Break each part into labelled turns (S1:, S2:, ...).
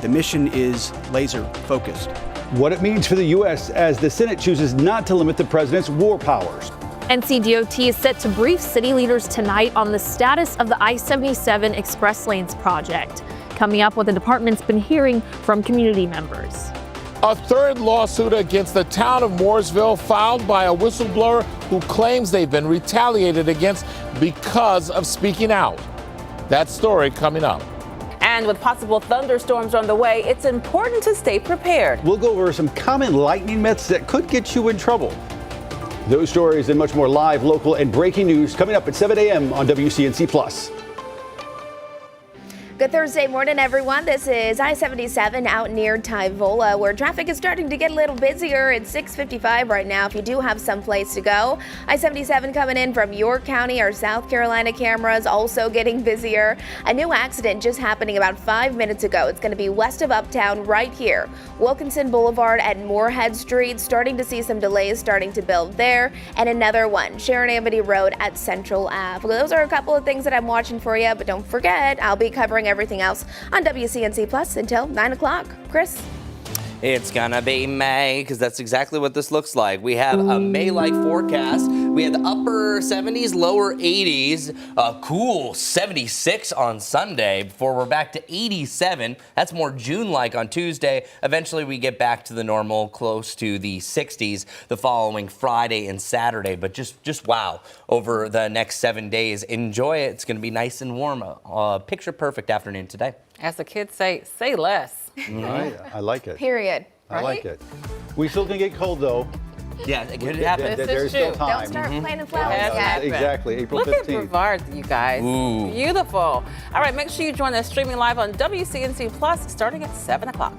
S1: The mission is laser focused.
S2: What it means for the U.S. as the Senate chooses not to limit the president's war powers.
S3: NCDOT is set to brief city leaders tonight on the status of the I-77 Express Lanes project. Coming up, what the department's been hearing from community members.
S4: A third lawsuit against the town of Mooresville filed by a whistleblower who claims they've been retaliated against because of speaking out. That story coming up.
S5: And with possible thunderstorms on the way, it's important to stay prepared.
S2: We'll go over some common lightning myths that could get you in trouble. Those stories and much more live, local, and breaking news coming up at 7 a.m. on WCNC Plus.
S6: Good Thursday morning, everyone. This is I-77 out near Tyvola, where traffic is starting to get a little busier. It's 6:55 right now if you do have someplace to go. I-77 coming in from York County. Our South Carolina cameras also getting busier. A new accident just happening about 5 minutes ago. It's going to be west of Uptown right here. Wilkinson Boulevard and Moorhead Street, starting to see some delays starting to build there. And another one, Sharon Amity Road at Central Ave. Well, those are a couple of things that I'm watching for you, but don't forget, I'll be covering everything else on WCNC Plus until 9 o'clock. Chris?
S7: It's gonna be May, because that's exactly what this looks like. We have a May-like forecast. We have the upper 70s, lower 80s, a cool 76 on Sunday before we're back to 87. That's more June-like on Tuesday. Eventually we get back to the normal, close to the 60s the following Friday and Saturday. But just wow, over the next 7 days. Enjoy it. It's gonna be nice and warm. Picture perfect afternoon today.
S5: As the kids say less.
S2: I like it.
S6: Period.
S2: I like it. We still can get cold, though.
S7: Yeah, it could happen.
S2: There's still time.
S6: Don't start planting flowers
S5: It
S6: yet.
S2: Exactly, April
S5: Look
S2: 15th.
S5: at Brevard, you guys.
S7: Ooh.
S5: Beautiful. All right, make sure you join us streaming live on WCNC Plus starting at 7 o'clock.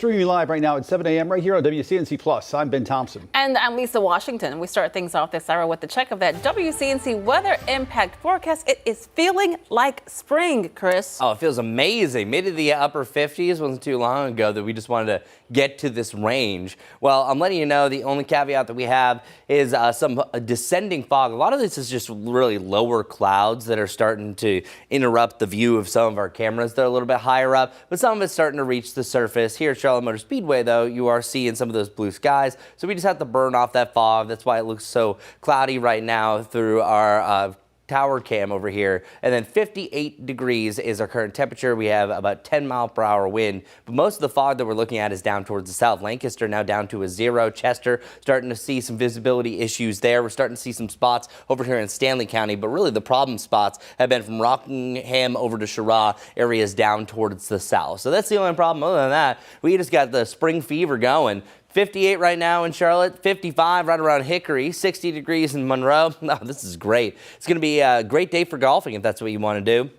S2: streaming live right now at 7 a.m. right here on WCNC Plus. I'm Ben Thompson.
S5: And I'm Lisa Washington. We start things off this hour with the check of that WCNC weather impact forecast. It is feeling like spring, Chris.
S7: Oh, it feels amazing. Made it to the upper 50s. Wasn't too long ago that we just wanted to get to this range. Well, I'm letting you know the only caveat that we have is some descending fog. A lot of this is just really lower clouds that are starting to interrupt the view of some of our cameras that are a little bit higher up, but some of it's starting to reach the surface. Here at Charlotte Motor Speedway, though, you are seeing some of those blue skies, so we just have to burn off that fog. That's why it looks so cloudy right now through our tower cam over here. And then 58 degrees is our current temperature. We have about 10-mile-per-hour wind, but most of the fog that we're looking at is down towards the south. Lancaster now down to a 0. Chester starting to see some visibility issues there. We're starting to see some spots over here in Stanley County, but really the problem spots have been from Rockingham over to Chirac areas down towards the south. So that's the only problem. Other than that, we just got the spring fever going. 58 right now in Charlotte, 55 right around Hickory, 60 degrees in Monroe. Oh, this is great. It's going to be a great day for golfing if that's what you want to do.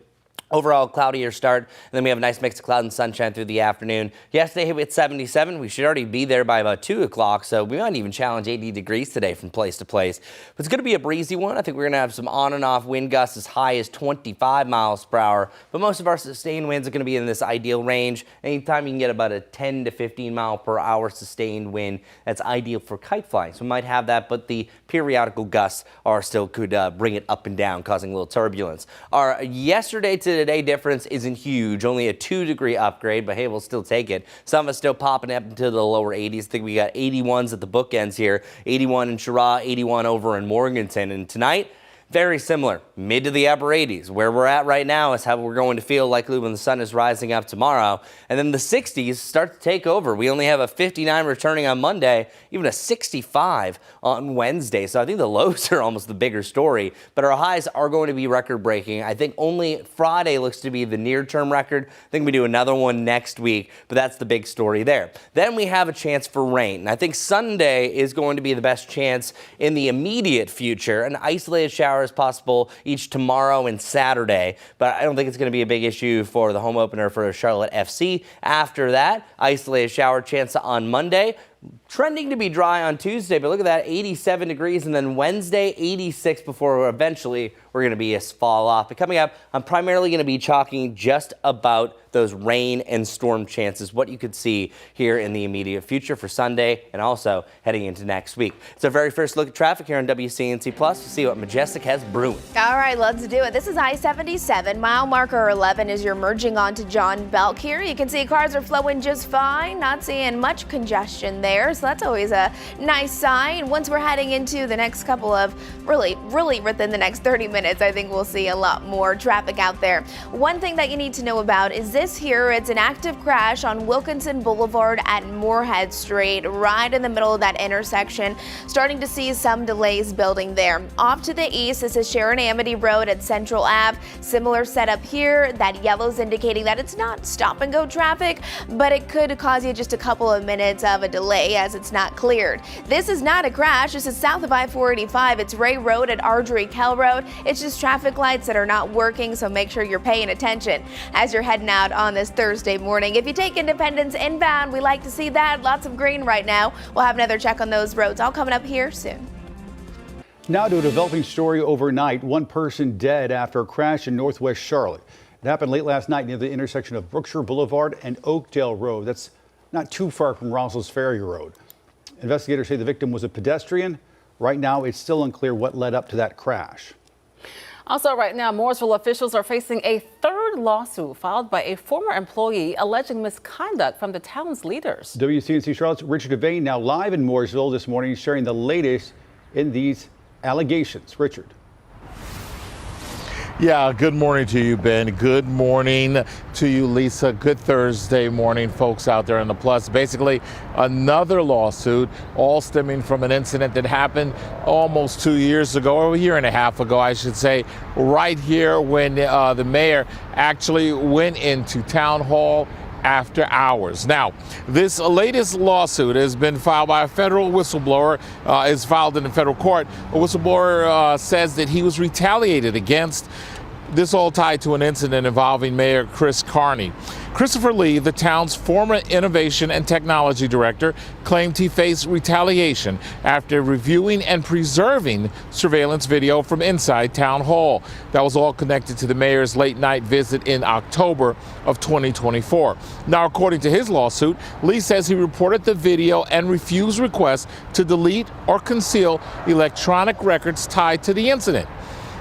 S7: Overall, cloudier start, and then we have a nice mix of cloud and sunshine through the afternoon. Yesterday hit with 77. We should already be there by about 2 o'clock, so we might even challenge 80 degrees today from place to place. But it's going to be a breezy one. I think we're going to have some on and off wind gusts as high as 25 miles per hour, but most of our sustained winds are going to be in this ideal range. Anytime you can get about a 10 to 15 mile per hour sustained wind, that's ideal for kite flying. So we might have that, but the periodical gusts are still could bring it up and down, causing a little turbulence. Our yesterday to today difference isn't huge, only a 2-degree upgrade, but hey, we'll still take it. Some of us still popping up into the lower 80s. I think we got 81s at the bookends here, 81 in Chirac, 81 over in Morganton. And tonight, very similar, mid to the upper 80s. Where we're at right now is how we're going to feel likely when the sun is rising up tomorrow. And then the 60s start to take over. We only have a 59 returning on Monday, even a 65 on Wednesday. So I think the lows are almost the bigger story, but our highs are going to be record breaking. I think only Friday looks to be the near term record. I think we do another one next week, but that's the big story there. Then we have a chance for rain. And I think Sunday is going to be the best chance in the immediate future. An isolated shower is possible each tomorrow and Saturday, but I don't think it's going to be a big issue for the home opener for Charlotte FC. After that, isolated shower chance on Monday. Trending to be dry on Tuesday, but look at that, 87 degrees, and then Wednesday, 86 before eventually we're going to be a fall off. But coming up, I'm primarily going to be talking just about those rain and storm chances, what you could see here in the immediate future for Sunday and also heading into next week. It's our very first look at traffic here on WCNC Plus to see what Majestic has brewing.
S6: All right, let's do it. This is I-77. Mile marker 11 as you're merging onto John Belk here. You can see cars are flowing just fine, not seeing much congestion there, so that's always a nice sign. Once we're heading into the next couple of really within the next 30 minutes, I think we'll see a lot more traffic out there. One thing that you need to know about is this here. It's an active crash on Wilkinson Boulevard at Moorhead Street, right in the middle of that intersection. Starting to see some delays building there. Off to the east, this is Sharon Amity Road at Central Ave. Similar setup here. That yellow's indicating that it's not stop and go traffic, but it could cause you just a couple of minutes of a delay as it's not cleared. This is not a crash. This is south of I-485. It's Ray Road at Ardrey Kell Road. It's just traffic lights that are not working, so make sure you're paying attention as you're heading out on this Thursday morning. If you take Independence inbound, we like to see that. Lots of green right now. We'll have another check on those roads all coming up here soon.
S2: Now to a developing story overnight. One person dead after a crash in northwest Charlotte. It happened late last night near the intersection of Brookshire Boulevard and Oakdale Road. That's not too far from Roslyn's Ferry Road. Investigators say the victim was a pedestrian. Right now, it's still unclear what led up to that crash.
S5: Also right now, Mooresville officials are facing a third lawsuit filed by a former employee alleging misconduct from the town's leaders.
S2: WCNC Charlotte's Richard Devane now live in Mooresville this morning, sharing the latest in these allegations. Richard.
S4: Yeah, good morning to you, Ben. Good morning to you, Lisa. Good Thursday morning, folks out there in the Plus. Basically, another lawsuit, all stemming from an incident that happened almost 2 years ago, or a year and a half ago, I should say, right here when the mayor actually went into town hall after hours. Now, this latest lawsuit has been filed by a federal whistleblower, is filed in the federal court. A whistleblower says that he was retaliated against This all tied to an incident involving Mayor Chris Carney. Christopher Lee, the town's former innovation and technology director, claimed he faced retaliation after reviewing and preserving surveillance video from inside town hall. That was all connected to the mayor's late night visit in October of 2024. Now, according to his lawsuit, Lee says he reported the video and refused requests to delete or conceal electronic records tied to the incident.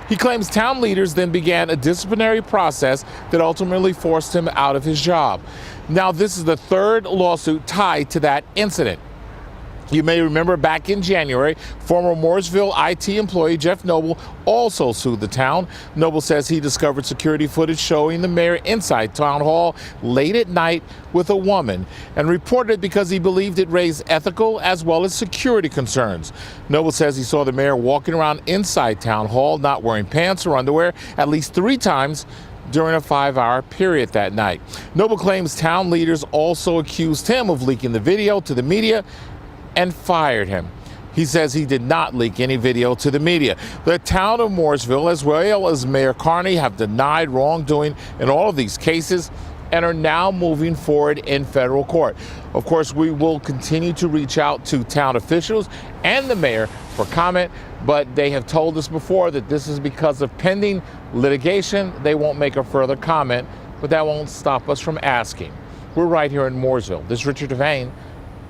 S4: He claims town leaders then began a disciplinary process that ultimately forced him out of his job. Now, this is the third lawsuit tied to that incident. You may remember back in January, former Mooresville IT employee Jeff Noble also sued the town. Noble says he discovered security footage showing the mayor inside town hall late at night with a woman and reported it because he believed it raised ethical as well as security concerns. Noble says he saw the mayor walking around inside town hall, not wearing pants or underwear, at least 3 times during a 5-hour period that night. Noble claims town leaders also accused him of leaking the video to the media and fired him. He says he did not leak any video to the media. The town of Mooresville, as well as Mayor Carney, have denied wrongdoing in all of these cases and are now moving forward in federal court. Of course, we will continue to reach out to town officials and the mayor for comment, but they have told us before that this is because of pending litigation. They won't make a further comment, but that won't stop us from asking. We're right here in Mooresville. This is Richard Devane.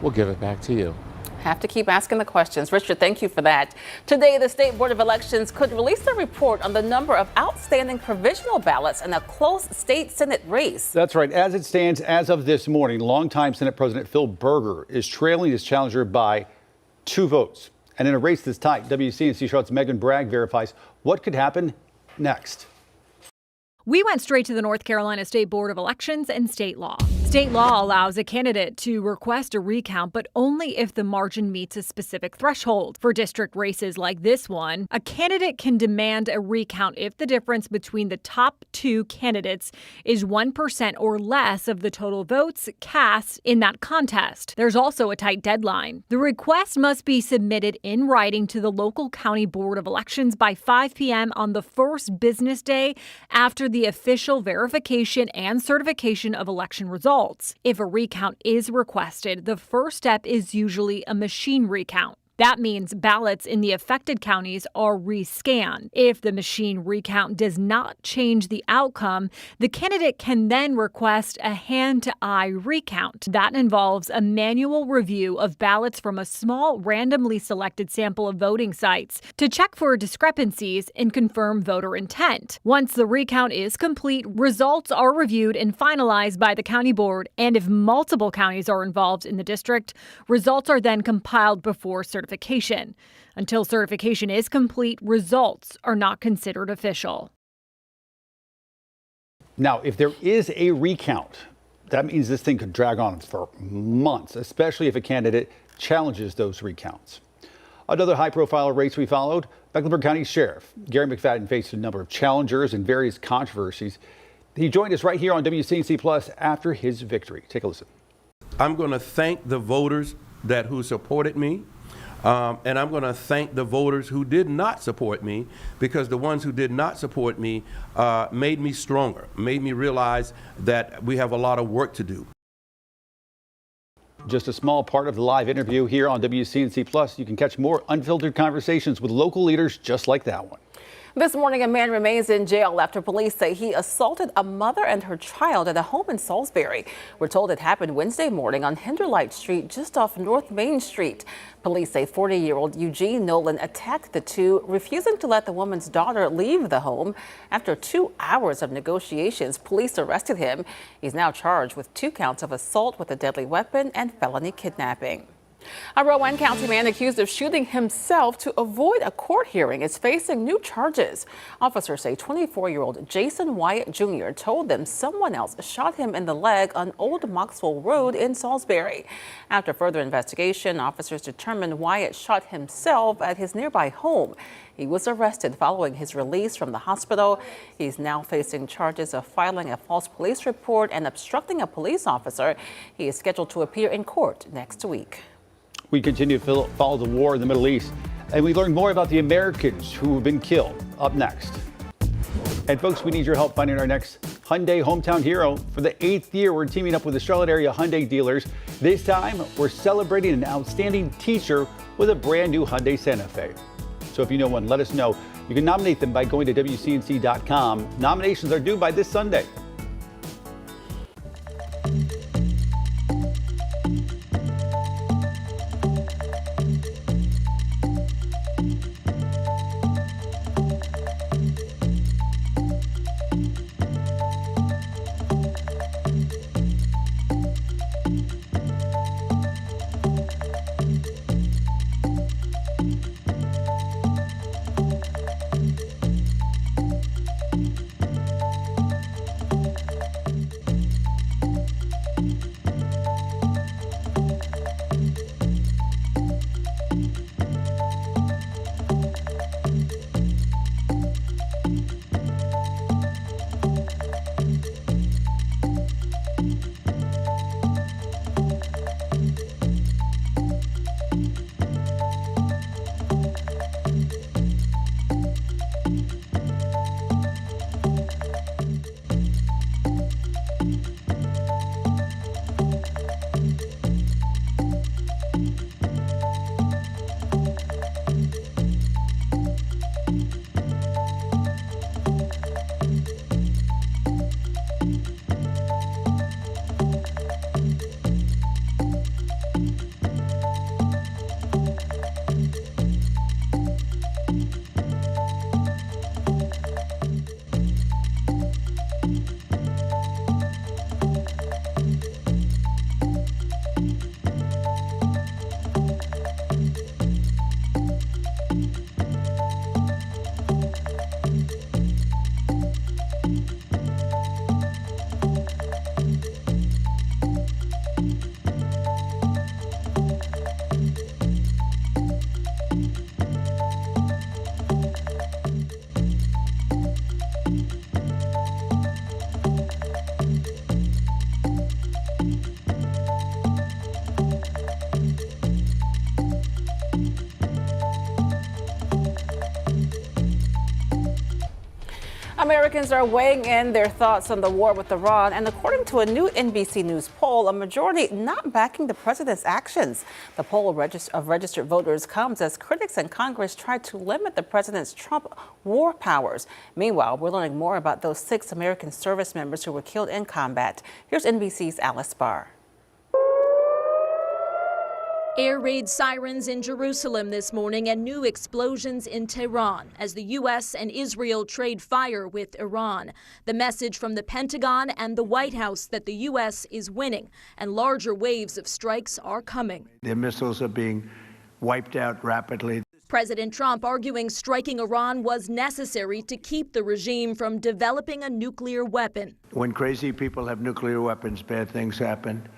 S4: We'll give it back to you.
S5: Have to keep asking the questions. Richard, thank you for that. Today, the State Board of Elections could release a report on the number of outstanding provisional ballots in a close state Senate race.
S2: That's right. As it stands, as of this morning, longtime Senate President Phil Berger is trailing his challenger by 2 votes. And in a race this tight, WCNC Charlotte's Megan Bragg verifies what could happen next.
S8: We went straight to the North Carolina State Board of Elections and state law. State law allows a candidate to request a recount, but only if the margin meets a specific threshold. For district races like this one, a candidate can demand a recount if the difference between the top 2 candidates is 1% or less of the total votes cast in that contest. There's also a tight deadline. The request must be submitted in writing to the local county board of elections by 5 p.m. on the first business day after the official verification and certification of election results. If a recount is requested, the first step is usually a machine recount. That means ballots in the affected counties are rescanned. If the machine recount does not change the outcome, the candidate can then request a hand-to-eye recount. That involves a manual review of ballots from a small, randomly selected sample of voting sites to check for discrepancies and confirm voter intent. Once the recount is complete, results are reviewed and finalized by the county board, and if multiple counties are involved in the district, results are then compiled before certification. Until certification is complete, results are not considered official.
S2: Now, if there is a recount, that means this thing could drag on for months, especially if a candidate challenges those recounts. Another high-profile race we followed, Mecklenburg County Sheriff Gary McFadden faced a number of challengers and various controversies. He joined us right here on WCNC Plus after his victory. Take a listen.
S9: I'm going to thank the voters who supported me. And I'm going to thank the voters who did not support me, because the ones who did not support me made me stronger, made me realize that we have a lot of work to do.
S2: Just a small part of the live interview here on WCNC Plus. You can catch more unfiltered conversations with local leaders just like that one.
S5: This morning, a man remains in jail after police say he assaulted a mother and her child at a home in Salisbury. We're told it happened Wednesday morning on Hinderlight Street, just off North Main Street. Police say 40-year-old Eugene Nolan attacked the two, refusing to let the woman's daughter leave the home. After 2 hours of negotiations, police arrested him. He's now charged with 2 counts of assault with a deadly weapon and felony kidnapping. A Rowan County man accused of shooting himself to avoid a court hearing is facing new charges. Officers say 24-year-old Jason Wyatt Jr. told them someone else shot him in the leg on Old Moxville Road in Salisbury. After further investigation, officers determined Wyatt shot himself at his nearby home. He was arrested following his release from the hospital. He's now facing charges of filing a false police report and obstructing a police officer. He is scheduled to appear in court next week.
S2: We continue to follow the war in the Middle East, and we learn more about the Americans who have been killed. Up next. And folks, we need your help finding our next Hyundai hometown hero. For the 8th year, we're teaming up with the Charlotte area Hyundai dealers. This time, we're celebrating an outstanding teacher with a brand new Hyundai Santa Fe. So if you know one, let us know. You can nominate them by going to WCNC.com. Nominations are due by this Sunday.
S5: Americans are weighing in their thoughts on the war with Iran, and according to a new NBC News poll, a majority not backing the president's actions. The poll of registered voters comes as critics in Congress try to limit the president's Trump war powers. Meanwhile, we're learning more about those 6 American service members who were killed in combat. Here's NBC's Alice Barr.
S10: Air raid sirens in Jerusalem this morning and new explosions in Tehran as the U.S. and Israel trade fire with Iran. The message from the Pentagon and the White House that the U.S. is winning and larger waves of strikes are coming.
S11: Their missiles are being wiped out rapidly.
S10: President Trump arguing striking Iran was necessary to keep the regime from developing a nuclear weapon.
S11: When crazy people have nuclear weapons, bad things happen.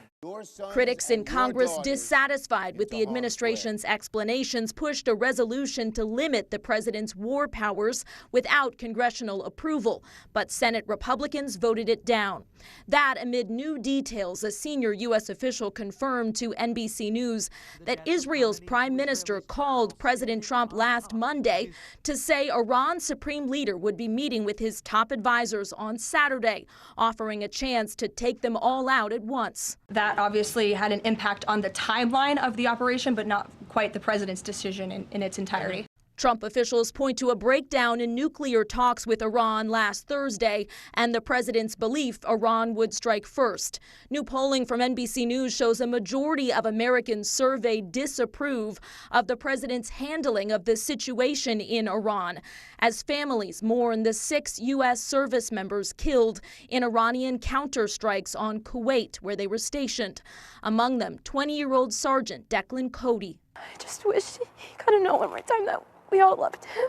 S10: Critics in Congress, dissatisfied with the administration's explanations, pushed a resolution to limit the president's war powers without congressional approval, but Senate Republicans voted it down. That amid new details, a senior U.S. official confirmed to NBC News that Israel's prime minister called President Trump last Monday to say Iran's supreme leader would be meeting with his top advisors on Saturday, offering a chance to take them all out at once.
S12: That obviously had an impact on the timeline of the operation, but not quite the president's decision in its entirety.
S10: Trump officials point to a breakdown in nuclear talks with Iran last Thursday and the president's belief Iran would strike first. New polling from NBC News shows a majority of Americans surveyed disapprove of the president's handling of the situation in Iran, as families mourn the 6 U.S. service members killed in Iranian counterstrikes on Kuwait, where they were stationed. Among them, 20-year-old Sergeant Declan Cody.
S13: I just wish he could have known one more time that we all loved him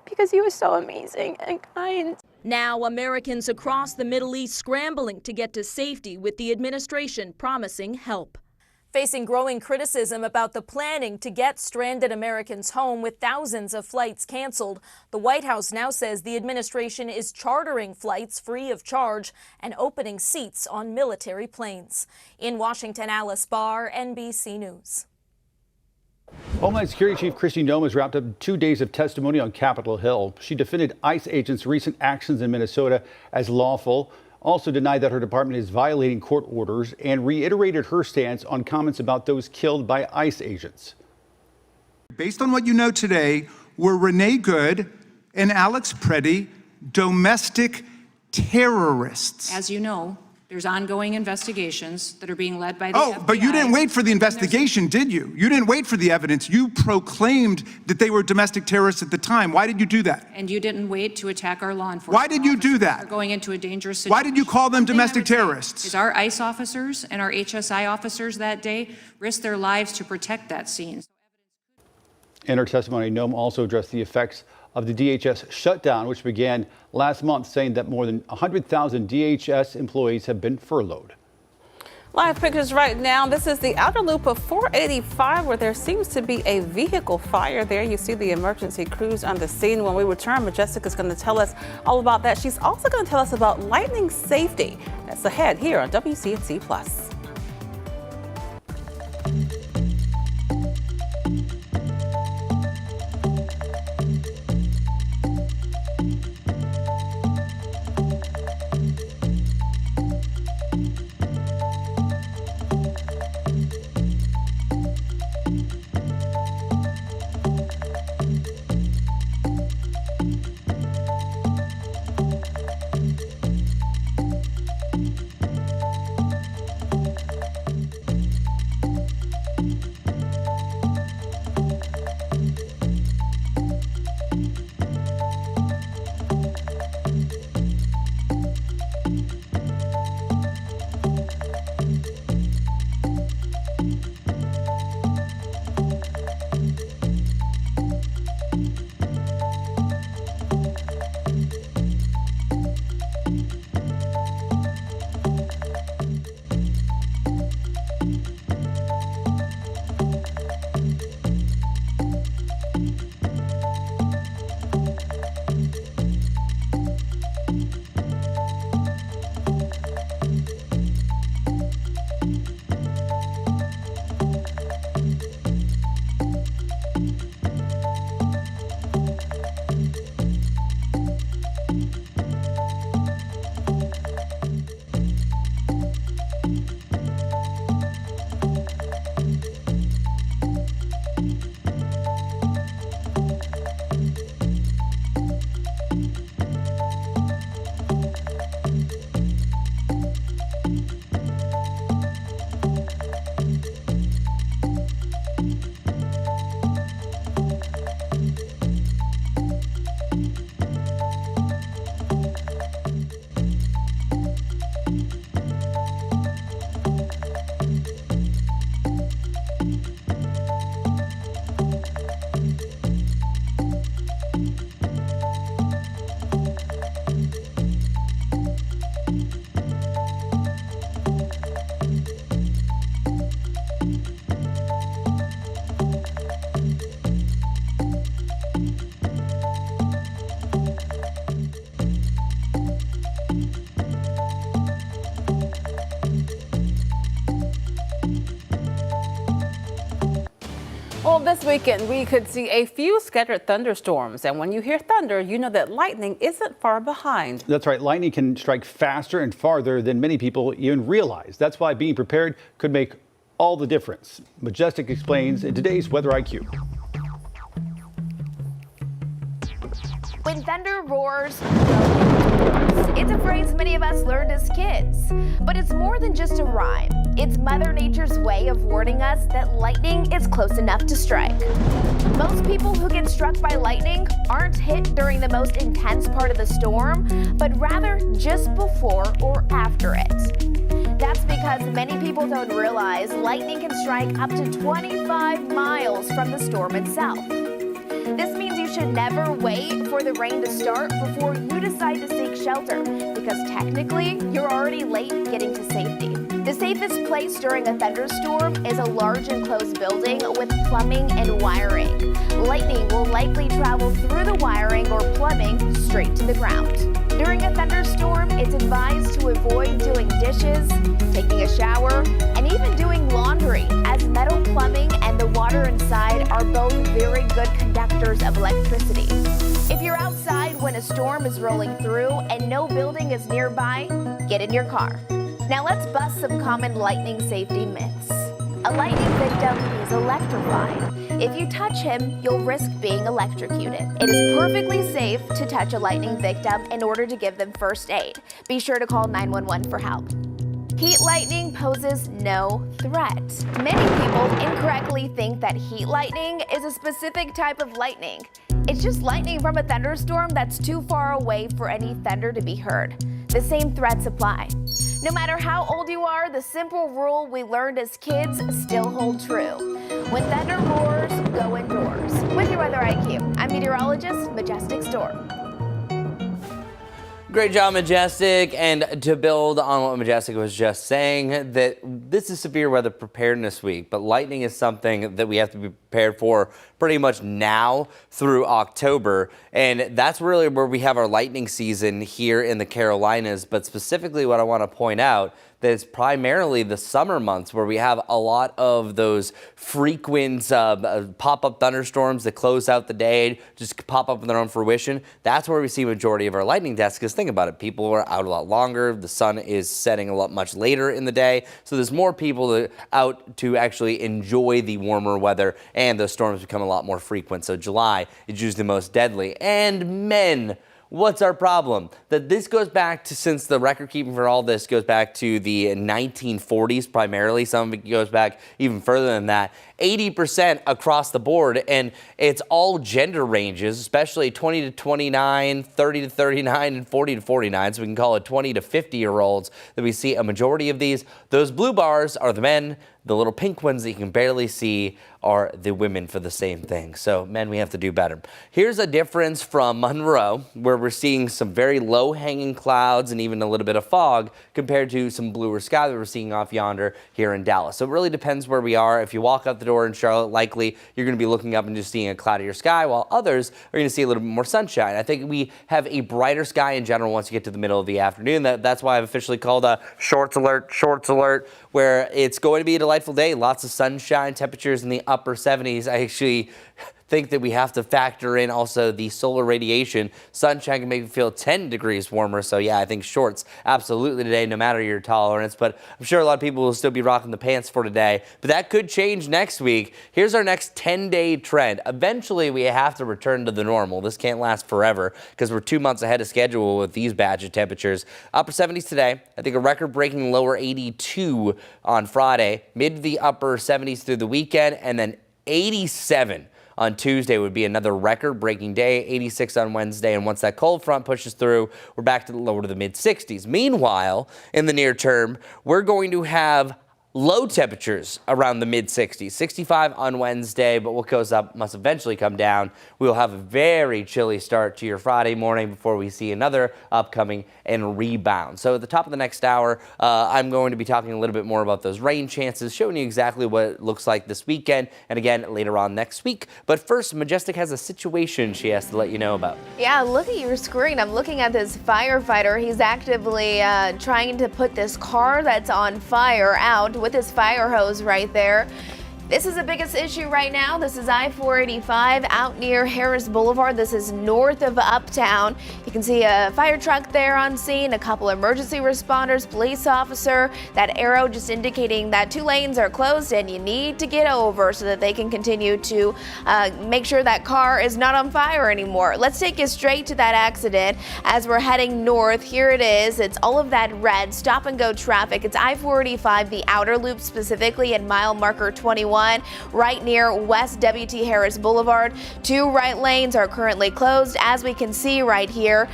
S13: because he was so amazing and kind.
S10: Now, Americans across the Middle East scrambling to get to safety with the administration promising help. Facing growing criticism about the planning to get stranded Americans home with thousands of flights canceled, the White House now says the administration is chartering flights free of charge and opening seats on military planes. In Washington, Alice Barr, NBC News.
S2: Homeland Security Chief Kristi Noem has wrapped up 2 days of testimony on Capitol Hill. She defended ICE agents' recent actions in Minnesota as lawful, also denied that her department is violating court orders, and reiterated her stance on comments about those killed by ICE agents.
S14: Based on what you know today, were Renee Good and Alex Preddy domestic terrorists?
S15: As you know, there's ongoing investigations that are being led by the FBI.
S14: But you didn't wait for the investigation, did you? You didn't wait for the evidence. You proclaimed that they were domestic terrorists at the time. Why did you do that?
S15: And you didn't wait to attack our law enforcement.
S14: Why did you do that?
S15: Are going into a dangerous situation.
S14: Why did you call them domestic terrorists?
S15: Is our ICE officers and our HSI officers that day risked their lives to protect that scene.
S2: In her testimony, Noem also addressed the effects of the DHS shutdown, which began last month, saying that more than 100,000 DHS employees have been furloughed.
S5: Live pictures right now. This is the outer loop of 485 where there seems to be a vehicle fire there. You see the emergency crews on the scene. When we return, Majestic is going to tell us all about that. She's also going to tell us about lightning safety. That's ahead here on WCNC Plus. Well, this weekend we could see a few scattered thunderstorms, and when you hear thunder, you know that lightning isn't far behind.
S2: That's right. Lightning can strike faster and farther than many people even realize. That's why being prepared could make all the difference. Majestic explains in today's Weather IQ.
S6: When thunder roars, it's a phrase many of us learned as kids. But it's more than just a rhyme. It's Mother Nature's way of warning us that lightning is close enough to strike. Most people who get struck by lightning aren't hit during the most intense part of the storm, but rather just before or after it. That's because many people don't realize lightning can strike up to 25 miles from the storm itself. This means you should never wait for the rain to start before you decide to seek shelter, because technically you're already late getting to safety. The safest place during a thunderstorm is a large enclosed building with plumbing and wiring. Lightning will likely travel through the wiring or plumbing straight to the ground. During a thunderstorm, it's advised to avoid doing dishes, taking a shower, and even doing laundry, as metal plumbing and the water inside are both very good conductors of electricity. If you're outside when a storm is rolling through and no building is nearby, get in your car. Now let's bust some common lightning safety myths. A lightning victim is electrified. If you touch him, you'll risk being electrocuted. It is perfectly safe to touch a lightning victim in order to give them first aid. Be sure to call 911 for help. Heat lightning poses no threat. Many people incorrectly think that heat lightning is a specific type of lightning. It's just lightning from a thunderstorm that's too far away for any thunder to be heard. The same threats apply. No matter how old you are, the simple rule we learned as kids still hold true. When thunder roars, go indoors. With your weather IQ, I'm meteorologist Majestic Storm.
S7: Great job, Majestic. And to build on what Majestic was just saying, that this is severe weather preparedness week, but lightning is something that we have to be prepared for pretty much now through October. And that's really where we have our lightning season here in the Carolinas. But specifically what I want to point out, that it's primarily the summer months where we have a lot of those frequent pop-up thunderstorms that close out the day, just pop up in their own fruition. That's where we see a majority of our lightning deaths, because think about it, people are out a lot longer, the sun is setting a lot much later in the day, so there's more people out to actually enjoy the warmer weather, and those storms become a lot more frequent. So July is usually the most deadly. And men, what's our problem? That this goes back to, since the record keeping for all this goes back to the 1940s primarily, some of it goes back even further than that, 80% across the board, and it's all gender ranges, especially 20 to 29, 30 to 39, and 40 to 49, so we can call it 20 to 50-year-olds that we see a majority of these. Those blue bars are the men. The little pink ones that you can barely see are the women for the same thing. So men, we have to do better. Here's a difference from Monroe, where we're seeing some very low-hanging clouds and even a little bit of fog compared to some bluer sky that we're seeing off yonder here in Dallas. So it really depends where we are. If you walk out the door in Charlotte, likely you're going to be looking up and just seeing a cloudier sky, while others are going to see a little bit more sunshine. I think we have a brighter sky in general once you get to the middle of the afternoon. That's why I've officially called a shorts alert, where it's going to be a delightful day, lots of sunshine, temperatures in the upper 70s. I actually think that we have to factor in also the solar radiation. Sunshine can make you feel 10 degrees warmer. So yeah, I think shorts absolutely today, no matter your tolerance. But I'm sure a lot of people will still be rocking the pants for today. But that could change next week. Here's our next 10-day trend. Eventually, we have to return to the normal. This can't last forever because we're 2 months ahead of schedule with these batch of temperatures. Upper 70s today. I think a record-breaking lower 82 on Friday. Mid to the upper 70s through the weekend, and then 87 on Tuesday would be another record-breaking day, 86 on Wednesday, and once that cold front pushes through, we're back to the lower to the mid-60s. Meanwhile, in the near term, we're going to have low temperatures around the mid-60s, 65 on Wednesday, but what goes up must eventually come down. We'll have a very chilly start to your Friday morning before we see another upcoming and rebound. So at the top of the next hour, I'm going to be talking a little bit more about those rain chances, showing you exactly what it looks like this weekend, and again later on next week. But first, Majestic has a situation she has to let you know about.
S6: Yeah, look at your screen. I'm looking at this firefighter. He's actively trying to put this car that's on fire out with his fire hose right there. This is the biggest issue right now. This is I-485 out near Harris Boulevard. This is north of Uptown. You can see a fire truck there on scene, a couple emergency responders, police officer. That arrow just indicating that 2 lanes are closed and you need to get over so that they can continue to make sure that car is not on fire anymore. Let's take you straight to that accident as we're heading north. Here it is. It's all of that red stop and go traffic. It's I-485, the outer loop specifically at mile marker 21. Right near West W.T. Harris Boulevard. 2 right lanes are currently closed, as we can see right here.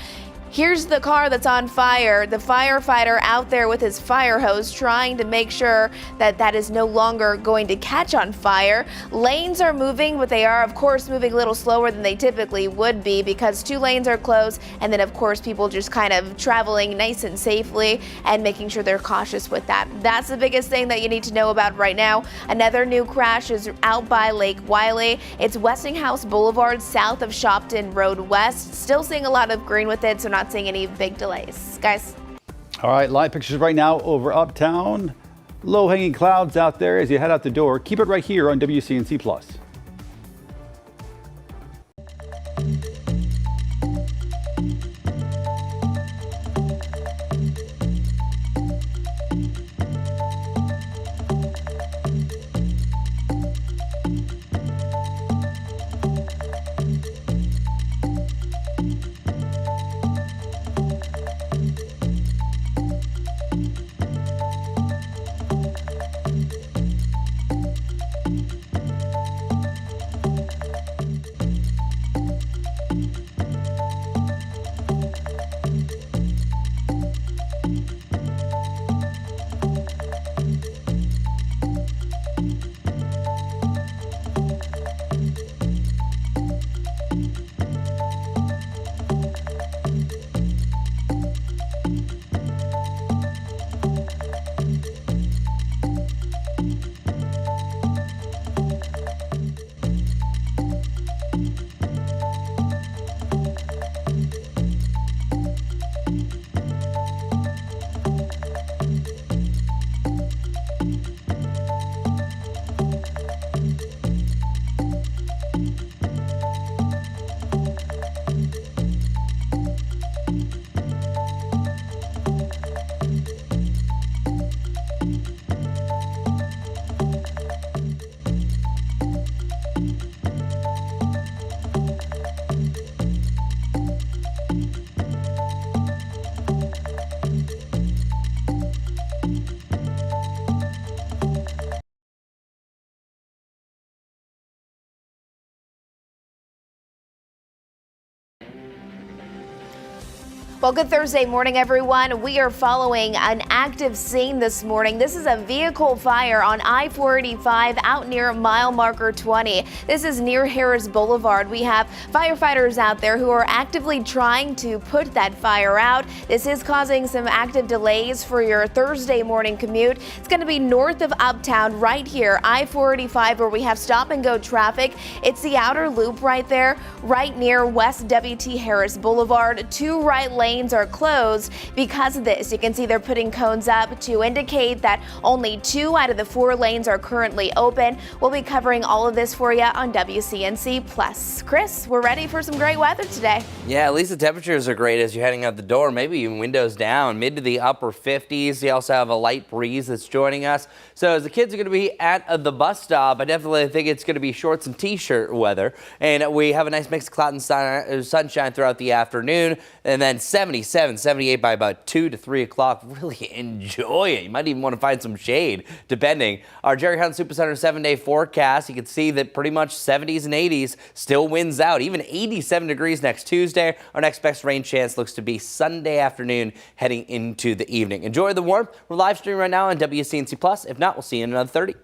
S6: Here's the car that's on fire. The firefighter out there with his fire hose trying to make sure that that is no longer going to catch on fire. Lanes are moving, but they are of course moving a little slower than they typically would be because 2 lanes are closed, and then of course people just kind of traveling nice and safely and making sure they're cautious with that. That's the biggest thing that you need to know about right now. Another new crash is out by Lake Wiley. It's Westinghouse Boulevard south of Shopton Road West. Still seeing a lot of green with it, so not seeing any big delays. Guys.
S2: All right, live pictures right now over Uptown. low-hanging clouds out there as you head out the door. Keep it right here on WCNC Plus.
S6: Well, good Thursday morning, everyone. We are following an active scene this morning. This is a vehicle fire on I-485 out near mile marker 20. This is near Harris Boulevard. We have firefighters out there who are actively trying to put that fire out. This is causing some active delays for your Thursday morning commute. It's going to be north of Uptown right here, I-485, where we have stop and go traffic. It's the outer loop right there, right near West W.T. Harris Boulevard. Two right lanes are closed because of this. You can see they're putting cones up to indicate that only 2 out of the 4 lanes are currently open. We'll be covering all of this for you on WCNC Plus. Chris, we're ready for some great weather today.
S7: Yeah, at least the temperatures are great as you're heading out the door. Maybe even windows down, mid to the upper 50s. You also have a light breeze that's joining us. So as the kids are going to be at the bus stop, I definitely think it's going to be shorts and t-shirt weather. And we have a nice mix of cloud and sunshine throughout the afternoon. And then 77, 78 by about 2 to 3 o'clock. Really enjoy it. You might even want to find some shade, depending. Our Jerry Hunt Supercenter 7-day forecast, you can see that pretty much 70s and 80s still wins out. Even 87 degrees next Tuesday. Our next best rain chance looks to be Sunday afternoon heading into the evening. Enjoy the warmth. We're live streaming right now on WCNC Plus. If not, we'll see you in another 30.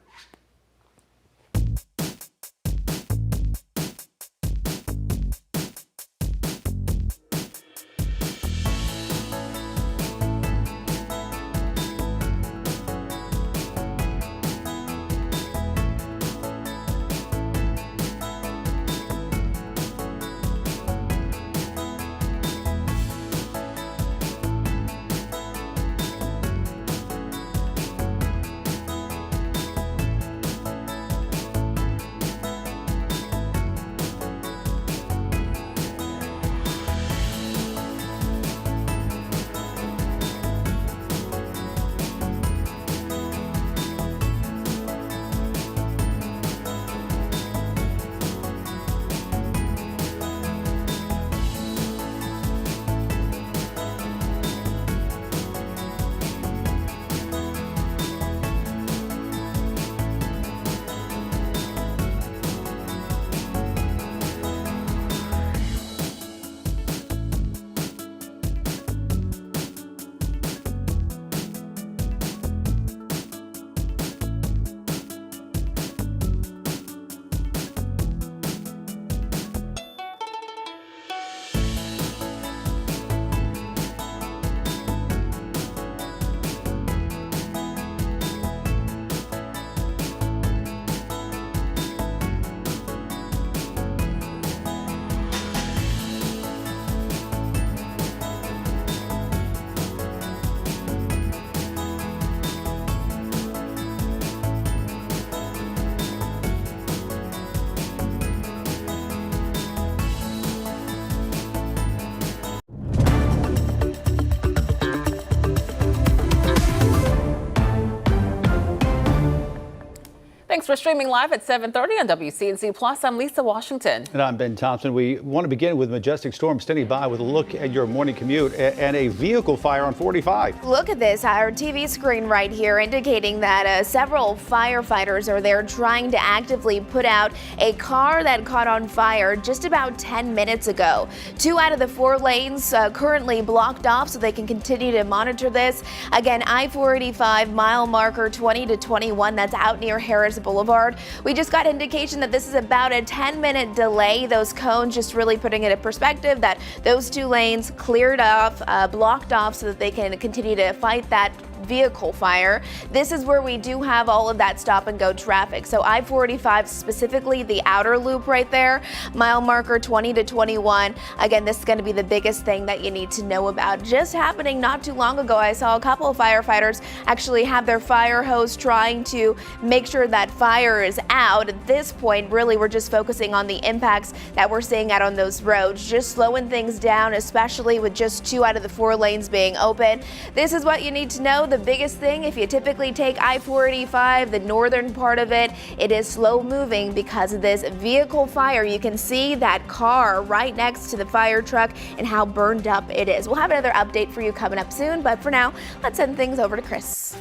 S5: Thanks for streaming live at 7:30 on WCNC Plus. I'm Lisa Washington.
S2: And I'm Ben Thompson. We want to begin with majestic storm standing by with a look at your morning commute and a vehicle fire on 45.
S6: Look at this, our TV screen right here indicating that several firefighters are there trying to actively put out a car that caught on fire just about 10 minutes ago. 2 out of the 4 lanes currently blocked off so they can continue to monitor this. Again, I-485 mile marker 20 to 21, that's out near Harris Boulevard. We just got indication that this is about a 10-minute delay. Those cones just really putting it in perspective that those 2 lanes cleared off, blocked off so that they can continue to fight that vehicle fire. This is where we do have all of that stop and go traffic. So I-485, specifically the outer loop right there, mile marker 20 to 21. Again, this is going to be the biggest thing that you need to know about. Just happening not too long ago, I saw a couple of firefighters actually have their fire hose trying to make sure that fire is out. At this point, really, we're just focusing on the impacts that we're seeing out on those roads, just slowing things down, especially with just 2 out of the 4 lanes being open. This is what you need to know. The biggest thing, if you typically take I-485, the northern part of it, it is slow moving because of this vehicle fire. You can see that car right next to the fire truck and how burned up it is. We'll have another update for you coming up soon, but for now, let's send things over to Chris.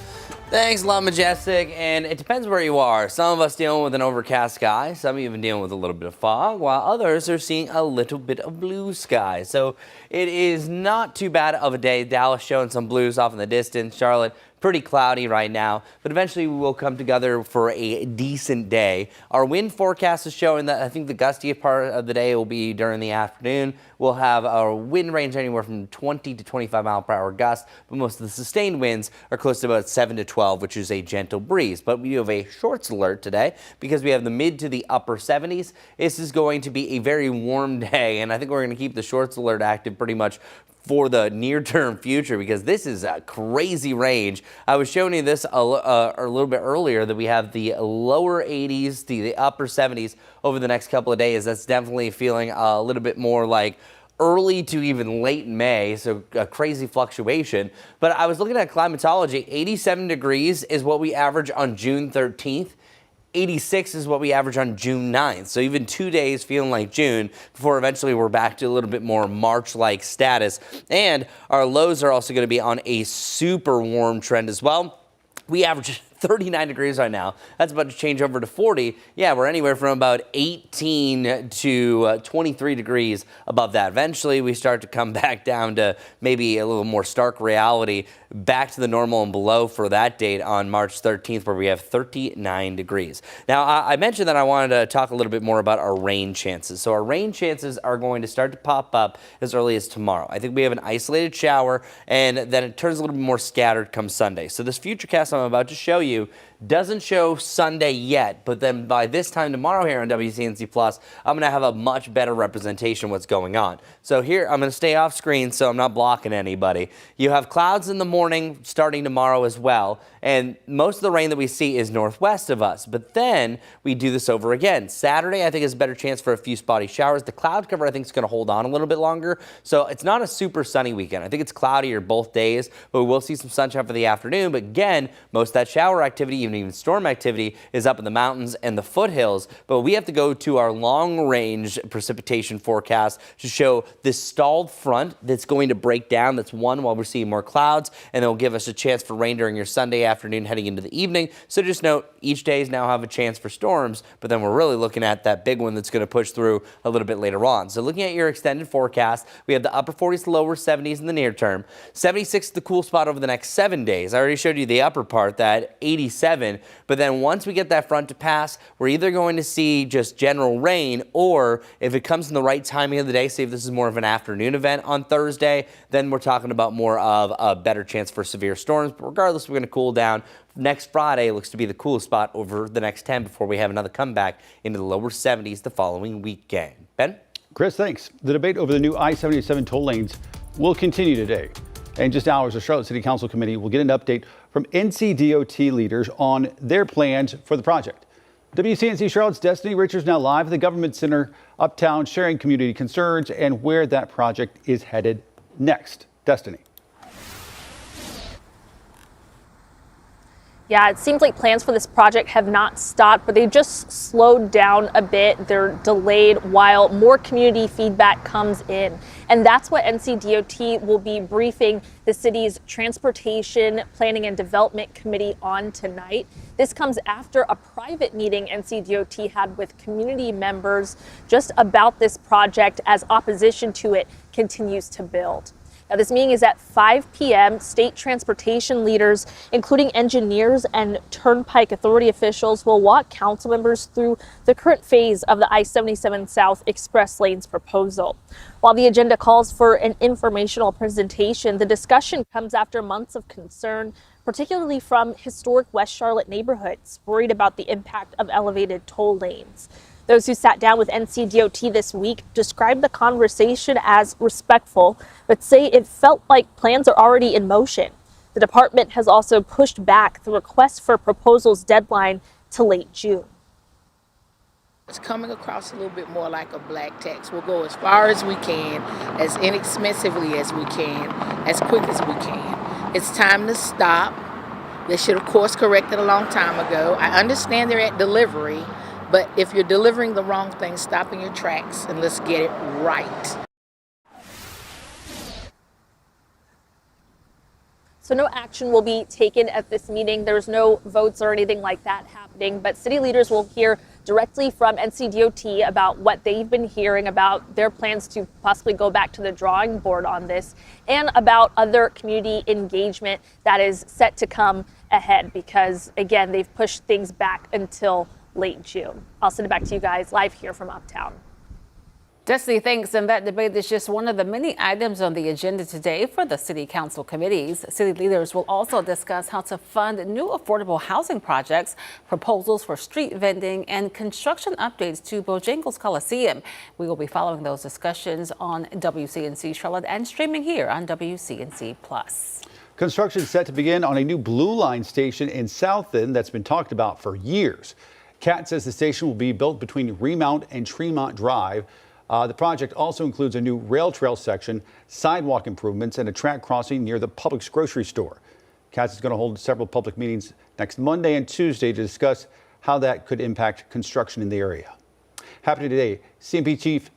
S7: Thanks a lot, Majestic. And it depends where you are. Some of us dealing with an overcast sky, some even dealing with a little bit of fog, while others are seeing a little bit of blue sky. So it is not too bad of a day. Dallas showing some blues off in the distance. Charlotte, pretty cloudy right now, but eventually we will come together for a decent day. Our wind forecast is showing that I think the gustiest part of the day will be during the afternoon. We'll have a wind range anywhere from 20 to 25 mile per hour gusts, but most of the sustained winds are close to about 7 to 12, which is a gentle breeze. But we do have a shorts alert today because we have the mid to the upper 70s. This is going to be a very warm day, and I think we're going to keep the shorts alert active pretty much for the near-term future because this is a crazy range. I was showing you this a little bit earlier that we have the lower 80s to the upper 70s over the next couple of days. That's definitely feeling a little bit more like early to even late May, so a crazy fluctuation. But I was looking at climatology. 87 degrees is what we average on June 13th. 86 is what we average on June 9th. So even 2 days feeling like June before eventually we're back to a little bit more March-like status. And our lows are also going to be on a super warm trend as well. We average 39 degrees right now. That's about to change over to 40. Yeah, we're anywhere from about 18 to 23 degrees above that. Eventually, we start to come back down to maybe a little more stark reality, back to the normal and below for that date on March 13th, where we have 39 degrees. Now, I mentioned that I wanted to talk a little bit more about our rain chances. So our rain chances are going to start to pop up as early as tomorrow. I think we have an isolated shower, and then it turns a little bit more scattered come Sunday. So this futurecast I'm about to show you doesn't show Sunday yet, but then by this time tomorrow here on WCNC Plus, I'm going to have a much better representation of what's going on. So here, I'm going to stay off screen so I'm not blocking anybody. You have clouds in the morning starting tomorrow as well, and most of the rain that we see is northwest of us, but then we do this over again. Saturday, I think, is a better chance for a few spotty showers. The cloud cover, I think, is going to hold on a little bit longer, so it's not a super sunny weekend. I think it's cloudier both days, but we will see some sunshine for the afternoon, but again, most of that shower activity, even storm activity, is up in the mountains and the foothills. But we have to go to our long-range precipitation forecast to show this stalled front that's going to break down. That's one while we're seeing more clouds, and it'll give us a chance for rain during your Sunday afternoon heading into the evening. So just note, each days now have a chance for storms, but then we're really looking at that big one that's going to push through a little bit later on. So looking at your extended forecast, we have the upper 40s to lower 70s in the near term. 76 is the cool spot over the next 7 days. I already showed you the upper part, that 87. But then once we get that front to pass, we're either going to see just general rain, or if it comes in the right timing of the day, say if this is more of an afternoon event on Thursday, then we're talking about more of a better chance for severe storms. But regardless, we're going to cool down. Next Friday looks to be the coolest spot over the next 10 before we have another comeback into the lower 70s the following weekend. Ben?
S2: Chris, thanks. The debate over the new I-77 toll lanes will continue today. In just hours, the Charlotte City Council Committee will get an update from NCDOT leaders on their plans for the project. WCNC Charlotte's Destiny Richards now live at the Government Center uptown, sharing community concerns and where that project is headed next. Destiny.
S3: Yeah, it seems like plans for this project have not stopped, but they've just slowed down a bit. They're delayed while more community feedback comes in. And that's what NCDOT will be briefing the city's Transportation Planning and Development Committee on tonight. This comes after a private meeting NCDOT had with community members just about this project as opposition to it continues to build. Now, this meeting is at 5 p.m. State transportation leaders, including engineers and Turnpike Authority officials, will walk council members through the current phase of the I-77 South Express Lanes proposal. While the agenda calls for an informational presentation, the discussion comes after months of concern, particularly from historic West Charlotte neighborhoods, worried about the impact of elevated toll lanes. Those who sat down with NCDOT this week described the conversation as respectful, but say it felt like plans are already in motion. The department has also pushed back the request for proposals deadline to late June.
S16: It's coming across a little bit more like a black tax. We'll go as far as we can, as inexpensively as we can, as quick as we can. It's time to stop. They should have course corrected a long time ago. I understand they're at delivery. But if you're delivering the wrong thing, stop in your tracks and let's get it right.
S3: So no action will be taken at this meeting. There's no votes or anything like that happening, but city leaders will hear directly from NCDOT about what they've been hearing about their plans to possibly go back to the drawing board on this and about other community engagement that is set to come ahead because, again, they've pushed things back until late June. I'll send it back to you guys live here from Uptown.
S5: Destiny, thanks. And that debate is just one of the many items on the agenda today for the city council committees. City leaders will also discuss how to fund new affordable housing projects, proposals for street vending, and construction updates to Bojangles Coliseum. We will be following those discussions on WCNC Charlotte and streaming here on WCNC Plus.
S2: Construction is set to begin on a new Blue Line station in South End that's been talked about for years. Cat says the station will be built between Remount and Tremont Drive. The project also includes a new rail trail section, sidewalk improvements, and a track crossing near the Publix grocery store. Cat is going to hold several public meetings next Monday and Tuesday to discuss how that could impact construction in the area. Happening today, CMP Chief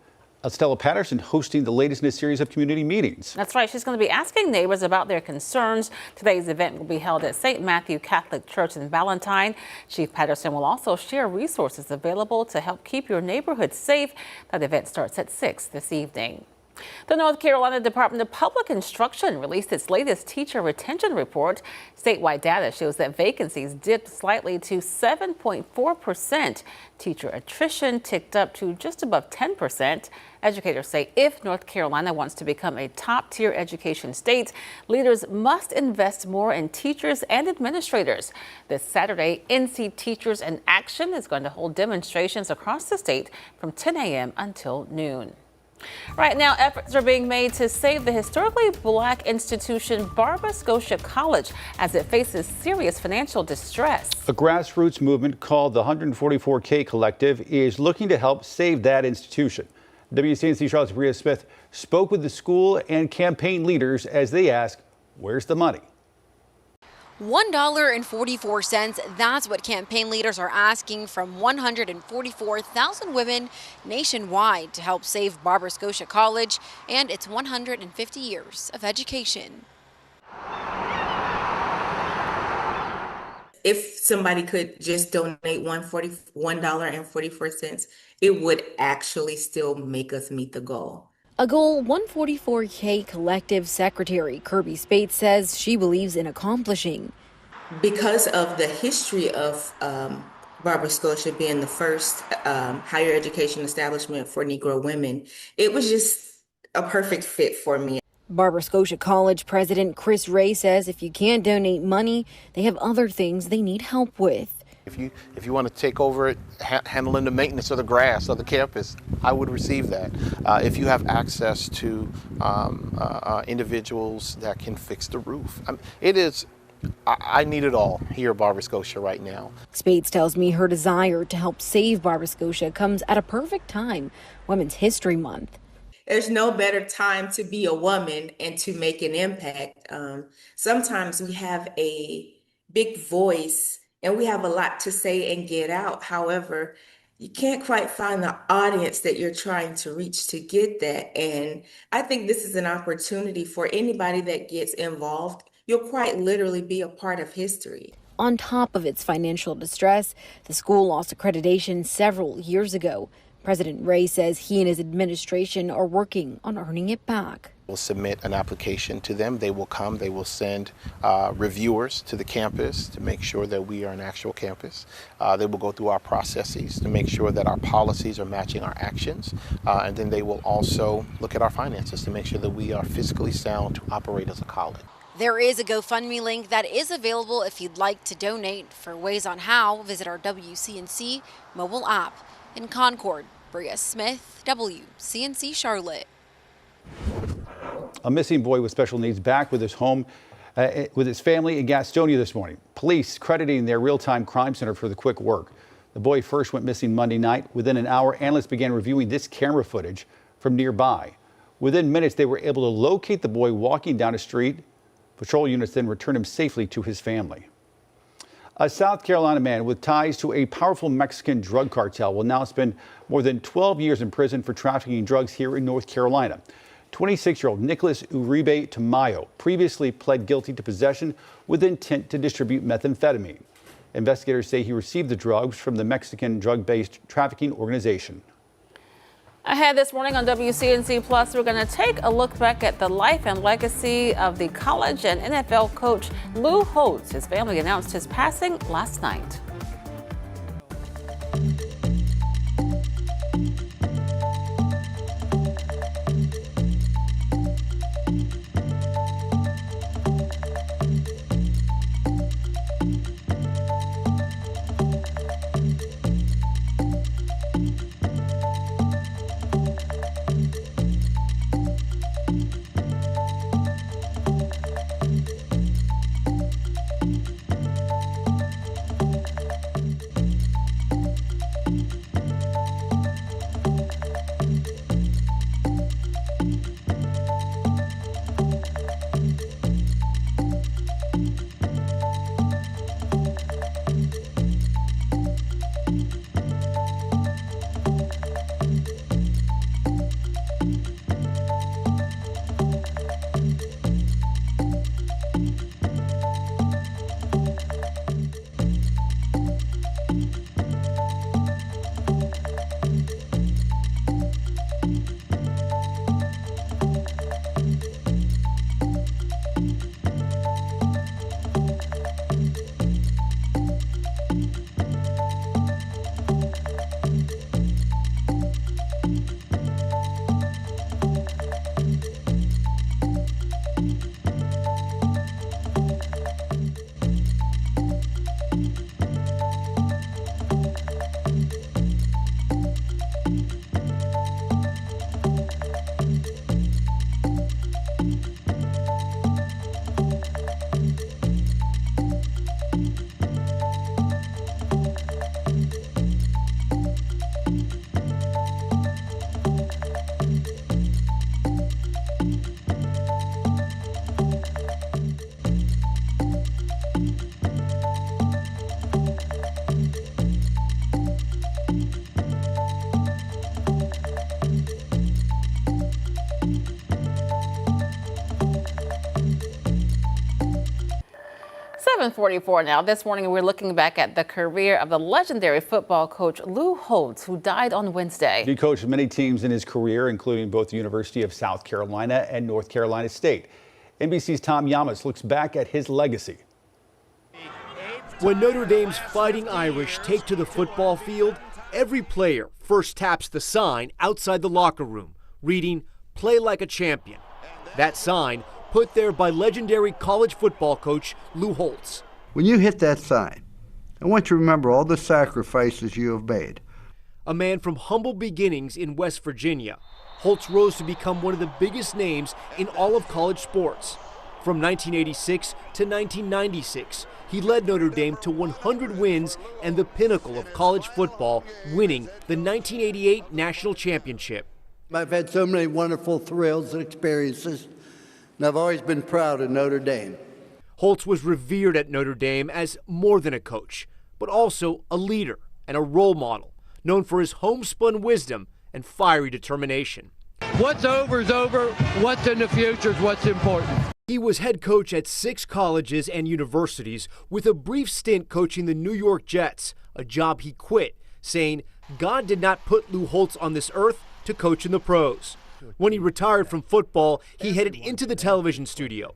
S2: Estella Patterson hosting the latest in a series of community meetings.
S5: That's right. She's going to be asking neighbors about their concerns. Today's event will be held at St. Matthew Catholic Church in Valentine. Chief Patterson will also share resources available to help keep your neighborhood safe. That event starts at 6 this evening. The North Carolina Department of Public Instruction released its latest teacher retention report. Statewide data shows that vacancies dipped slightly to 7.4%. Teacher attrition ticked up to just above 10%. Educators say if North Carolina wants to become a top-tier education state, leaders must invest more in teachers and administrators. This Saturday, NC Teachers in Action is going to hold demonstrations across the state from 10 a.m. until noon. Right now, efforts are being made to save the historically black institution Barber Scotia College as it faces serious financial distress.
S2: A grassroots movement called the 144K Collective is looking to help save that institution. WCNC Charlotte's Bria Smith spoke with the school and campaign leaders as they ask, where's the money?
S17: $1.44, that's what campaign leaders are asking from 144,000 women nationwide to help save Barber Scotia College and its 150 years of education.
S18: If somebody could just donate $1.44, it would actually still make us meet the goal.
S17: A goal 144K Collective Secretary Kirby Spates says she believes in accomplishing.
S18: Because of the history of Barber Scotia being the first higher education establishment for Negro women, it was just a perfect fit for me.
S17: Barber Scotia College President Chris Ray says if you can't donate money, they have other things they need help with.
S19: If you want to take over it, handling the maintenance of the grass of the campus, I would receive that. If you have access to individuals that can fix the roof, I need it all here at Barber Scotia right now.
S17: Spades tells me her desire to help save Barber Scotia comes at a perfect time, Women's History Month.
S18: There's no better time to be a woman and to make an impact. Sometimes we have a big voice and we have a lot to say and get out. However, you can't quite find the audience that you're trying to reach to get that. And I think this is an opportunity for anybody that gets involved. You'll quite literally be a part of history.
S17: On top of its financial distress, the school lost accreditation several years ago. President Ray says he and his administration are working on earning it back.
S19: We'll submit an application to them. They will come. They will send reviewers to the campus to make sure that we are an actual campus. They will go through our processes to make sure that our policies are matching our actions. And then they will also look at our finances to make sure that we are fiscally sound to operate as a college.
S17: There is a GoFundMe link that is available if you'd like to donate. For ways on how, visit our WCNC mobile app. In Concord, Bria Smith, WCNC Charlotte.
S2: A missing boy with special needs back with his home, with his family in Gastonia this morning. Police crediting their real-time crime center for the quick work. The boy first went missing Monday night. Within an hour, analysts began reviewing this camera footage from nearby. Within minutes, they were able to locate the boy walking down a street. Patrol units then returned him safely to his family. A South Carolina man with ties to a powerful Mexican drug cartel will now spend more than 12 years in prison for trafficking drugs here in North Carolina. 26-year-old Nicholas Uribe Tamayo previously pled guilty to possession with intent to distribute methamphetamine. Investigators say he received the drugs from the Mexican drug-based trafficking organization.
S5: Ahead this morning on WCNC Plus, we're going to take a look back at the life and legacy of the college and NFL coach Lou Holtz. His family announced his passing last night. .44 now. This morning, we're looking back at the career of the legendary football coach Lou Holtz, who died on Wednesday.
S2: He coached many teams in his career, including both the University of South Carolina and North Carolina State. NBC's Tom Yamas looks back at his legacy.
S20: When Notre Dame's Fighting Irish take to the football field, every player first taps the sign outside the locker room, reading, "Play like a champion." That sign put there by legendary college football coach Lou Holtz.
S11: When you hit that sign, I want you to remember all the sacrifices you have made.
S20: A man from humble beginnings in West Virginia, Holtz rose to become one of the biggest names in all of college sports. From 1986 to 1996, he led Notre Dame to 100 wins and the pinnacle of college football, winning the 1988 national championship.
S11: I've had so many wonderful thrills and experiences, and I've always been proud of Notre Dame.
S20: Holtz was revered at Notre Dame as more than a coach, but also a leader and a role model, known for his homespun wisdom and fiery determination.
S21: What's over is over. What's in the future is what's important.
S20: He was head coach at 6 colleges and universities, with a brief stint coaching the New York Jets, a job he quit, saying God did not put Lou Holtz on this earth to coach in the pros. When he retired from football, he headed into the television studio.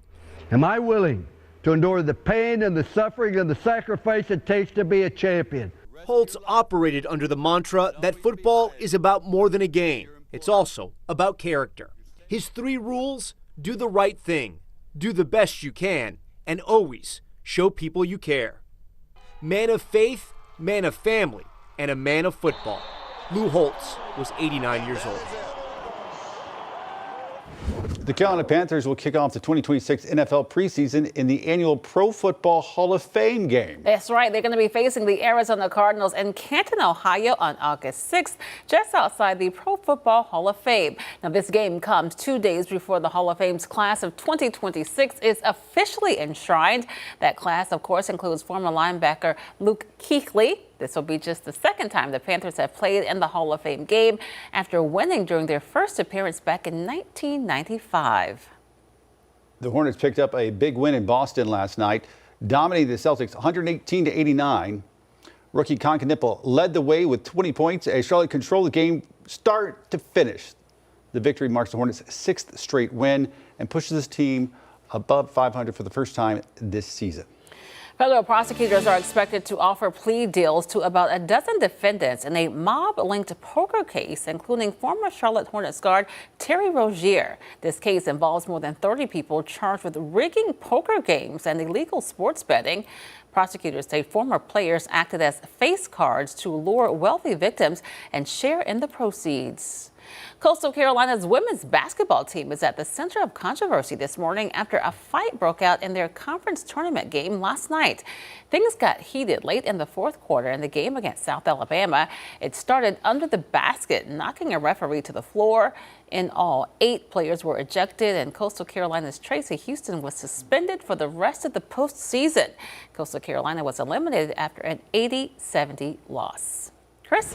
S21: Am I willing to endure the pain and the suffering and the sacrifice it takes to be a champion?
S20: Holtz operated under the mantra that football is about more than a game. It's also about character. His 3 rules: do the right thing, do the best you can, and always show people you care. Man of faith, man of family, and a man of football. Lou Holtz was 89 years old.
S2: The Carolina Panthers will kick off the 2026 NFL preseason in the annual Pro Football Hall of Fame game.
S5: That's right. They're going to be facing the Arizona Cardinals in Canton, Ohio on August 6th, just outside the Pro Football Hall of Fame. Now, this game comes 2 days before the Hall of Fame's class of 2026 is officially enshrined. That class, of course, includes former linebacker Luke Kuechly. This will be just the second time the Panthers have played in the Hall of Fame game after winning during their first appearance back in 1995.
S2: The Hornets picked up a big win in Boston last night, dominating the Celtics 118-89. Rookie Konkanippel led the way with 20 points as Charlotte controlled the game start to finish. The victory marks the Hornets' 6th straight win and pushes this team above 500 for the first time this season.
S5: Federal prosecutors are expected to offer plea deals to about a dozen defendants in a mob-linked poker case, including former Charlotte Hornets guard Terry Rozier. This case involves more than 30 people charged with rigging poker games and illegal sports betting. Prosecutors say former players acted as face cards to lure wealthy victims and share in the proceeds. Coastal Carolina's women's basketball team is at the center of controversy this morning after a fight broke out in their conference tournament game last night. Things got heated late in the 4th quarter in the game against South Alabama. It started under the basket, knocking a referee to the floor. In all, 8 players were ejected, and Coastal Carolina's Tracy Houston was suspended for the rest of the postseason. Coastal Carolina was eliminated after an 80-70 loss. Chris?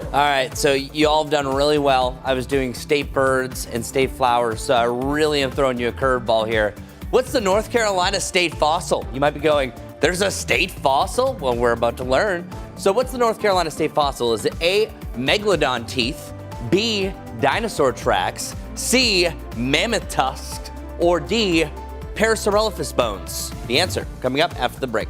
S7: All right, so you all have done really well. I was doing state birds and state flowers, so I really am throwing you a curveball here. What's the North Carolina state fossil? You might be going, there's a state fossil? Well, we're about to learn. So what's the North Carolina state fossil? Is it A, megalodon teeth, B, dinosaur tracks, C, mammoth tusks, or D, Parasaurolophus bones? The answer coming up after the break.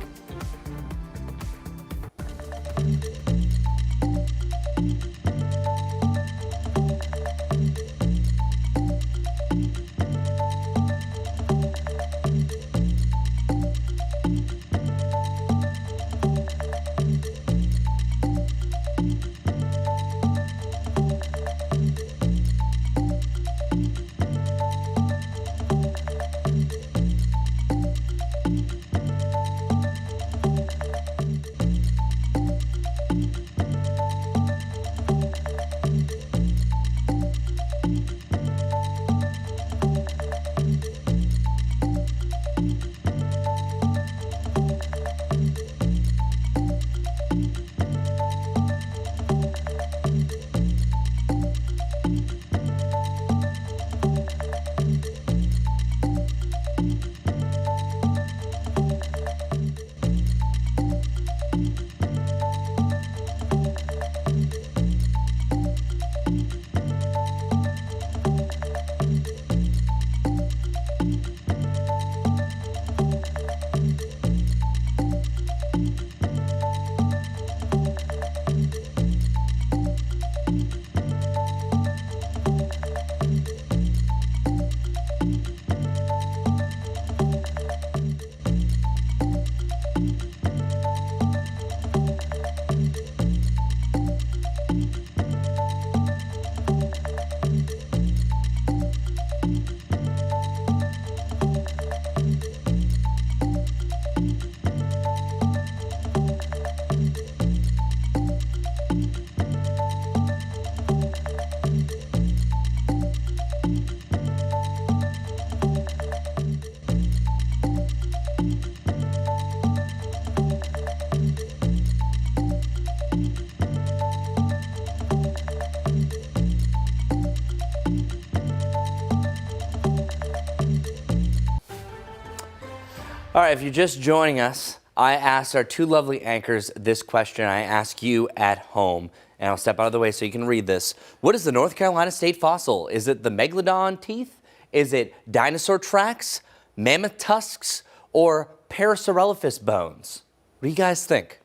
S7: All right, if you're just joining us, I asked our two lovely anchors this question. I ask you at home, and I'll step out of the way so you can read this. What is the North Carolina state fossil? Is it the megalodon teeth? Is it dinosaur tracks, mammoth tusks, or Parasaurolophus bones? What do you guys think?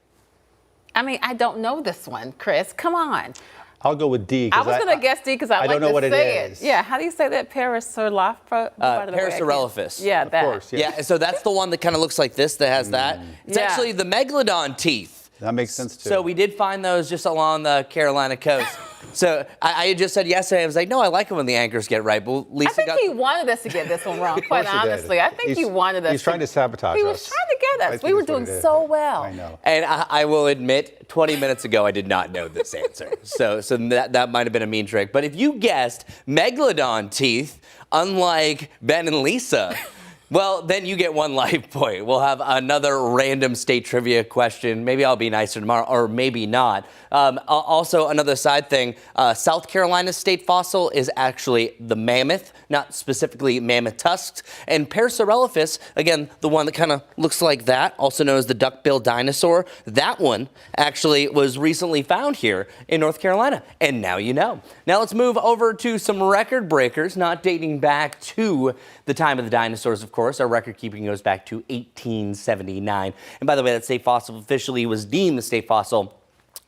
S5: I mean, I don't know this one, Chris. Come on.
S2: I'll go with D.
S5: I was going to guess D because I like
S2: don't know
S5: to
S2: what
S5: say
S2: it is.
S5: Yeah, how do you say that?
S7: Parasaurolophus.
S5: Yeah, that.
S2: Of course, yes.
S7: Yeah, so that's the one that kind of looks like this, that has that. It's actually the megalodon teeth.
S2: That makes sense, too.
S7: So we did find those just along the Carolina coast. So I had just said yesterday, I was like, no, I like it when the anchors get right. But Lisa
S5: I think he wanted us to get this one wrong, quite honestly. I think he wanted us
S2: He's trying to sabotage us.
S5: He was trying to get us. We were doing so well.
S2: I know.
S7: And I will admit, 20 minutes ago, I did not know this answer. So that might have been a mean trick. But if you guessed megalodon teeth, unlike Ben and Lisa, well, then you get 1 life point. We'll have another random state trivia question. Maybe I'll be nicer tomorrow, or maybe not. Also, another side thing, South Carolina's state fossil is actually the mammoth, not specifically mammoth tusks. And Parasaurolophus, again, the one that kind of looks like that, also known as the duck-billed dinosaur, that one actually was recently found here in North Carolina. And now you know. Now let's move over to some record breakers, not dating back to the time of the dinosaurs, of course. Our record keeping goes back to 1879. And by the way, that state fossil officially was deemed the state fossil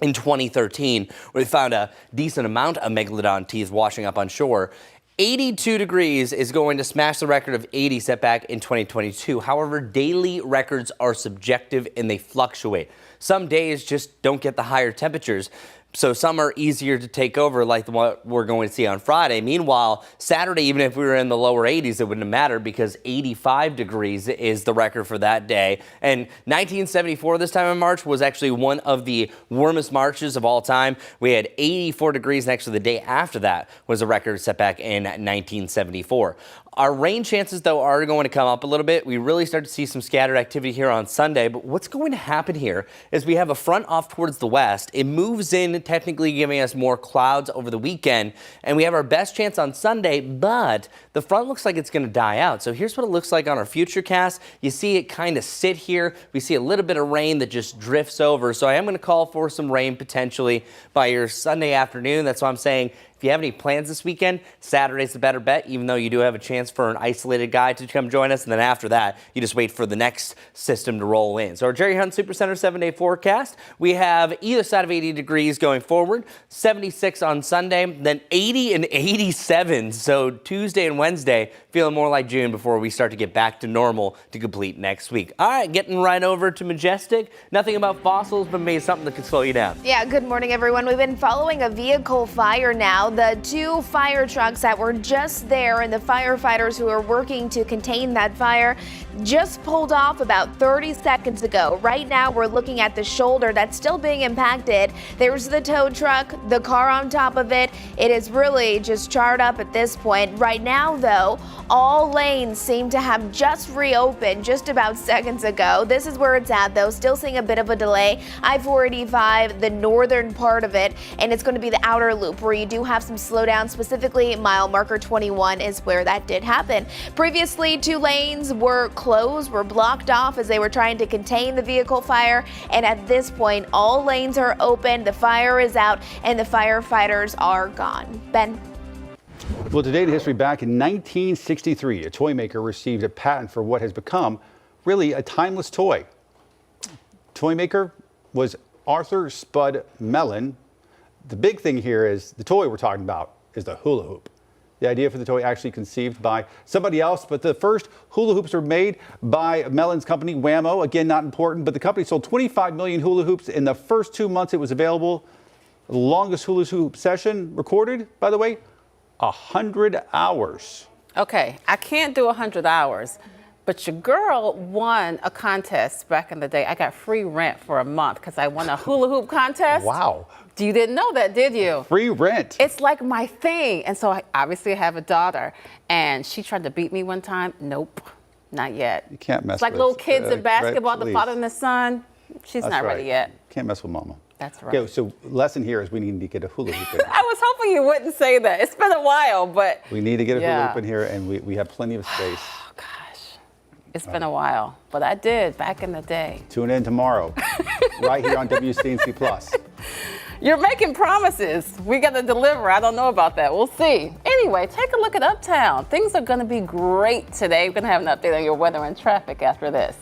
S7: in 2013, where they found a decent amount of megalodon teeth washing up on shore. 82 degrees is going to smash the record of 80 set back in 2022. However, daily records are subjective and they fluctuate. Some days just don't get the higher temperatures. So some are easier to take over, like what we're going to see on Friday. Meanwhile, Saturday, even if we were in the lower 80s, it wouldn't matter because 85 degrees is the record for that day. And 1974, this time in March, was actually one of the warmest Marches of all time. We had 84 degrees, and actually the day after that was a record set back in 1974. Our rain chances, though, are going to come up a little bit. We really start to see some scattered activity here on Sunday. But what's going to happen here is we have a front off towards the west. It moves in, technically giving us more clouds over the weekend. And we have our best chance on Sunday, but the front looks like it's going to die out. So here's what it looks like on our future cast. You see it kind of sit here. We see a little bit of rain that just drifts over. So I am going to call for some rain potentially by your Sunday afternoon. That's why I'm saying, if you have any plans this weekend, Saturday's the better bet, even though you do have a chance for an isolated guy to come join us. And then after that, you just wait for the next system to roll in. So our Jerry Hunt Supercenter 7-day forecast, we have either side of 80 degrees going forward, 76 on Sunday, then 80 and 87. So Tuesday and Wednesday, feeling more like June before we start to get back to normal to complete next week. All right, getting right over to Majestic. Nothing about fossils, but maybe something that could slow you down.
S6: Yeah, good morning, everyone. We've been following a vehicle fire now. The 2 fire trucks that were just there and the firefighters who are working to contain that fire just pulled off about 30 seconds ago. Right now, we're looking at the shoulder that's still being impacted. There's the tow truck, the car on top of it. It is really just charred up at this point. Right now, though, all lanes seem to have just reopened just about seconds ago. This is where it's at, though. Still seeing a bit of a delay. I-485, the northern part of it, and it's going to be the outer loop where you do have some slowdown. Specifically, mile marker 21 is where that did happen. Previously, 2 lanes were closed, were blocked off as they were trying to contain the vehicle fire. And at this point, all lanes are open. The fire is out and the firefighters are gone. Ben?
S2: Well, today in history, back in 1963, a toy maker received a patent for what has become really a timeless toy. Toy maker was Arthur Spud Mellon. The big thing here is the toy we're talking about is the hula hoop. The idea for the toy actually conceived by somebody else, but the first hula hoops were made by Mellon's company, Whammo. Again, not important, but the company sold 25 million hula hoops in the first 2 months it was available. The longest hula hoop session recorded, by the way, 100 hours.
S5: Okay, I can't do 100 hours, but your girl won a contest back in the day. I got free rent for a month because I won a hula hoop contest.
S2: Wow.
S5: You didn't know that, did you?
S2: Free rent.
S5: It's like my thing. And so I obviously have a daughter, and she tried to beat me one time. Nope, not yet.
S2: You can't mess
S5: with. It's like
S2: with
S5: little kids in basketball,
S2: right,
S5: the father and the son. She's
S2: That's
S5: not
S2: right.
S5: ready yet.
S2: Can't mess with mama.
S5: That's right.
S2: Okay, so lesson here is we need to get a hula hoop in.
S5: I was hoping you wouldn't say that. It's been a while, but
S2: We need to get a hula hoop in here, and we have plenty of space.
S5: oh gosh. It's been a while, but I did back in the day.
S2: Tune in tomorrow, right here on WCNC Plus.
S5: You're making promises. We got to deliver. I don't know about that. We'll see. Anyway, take a look at Uptown. Things are going to be great today. We're going to have an update on your weather and traffic after this.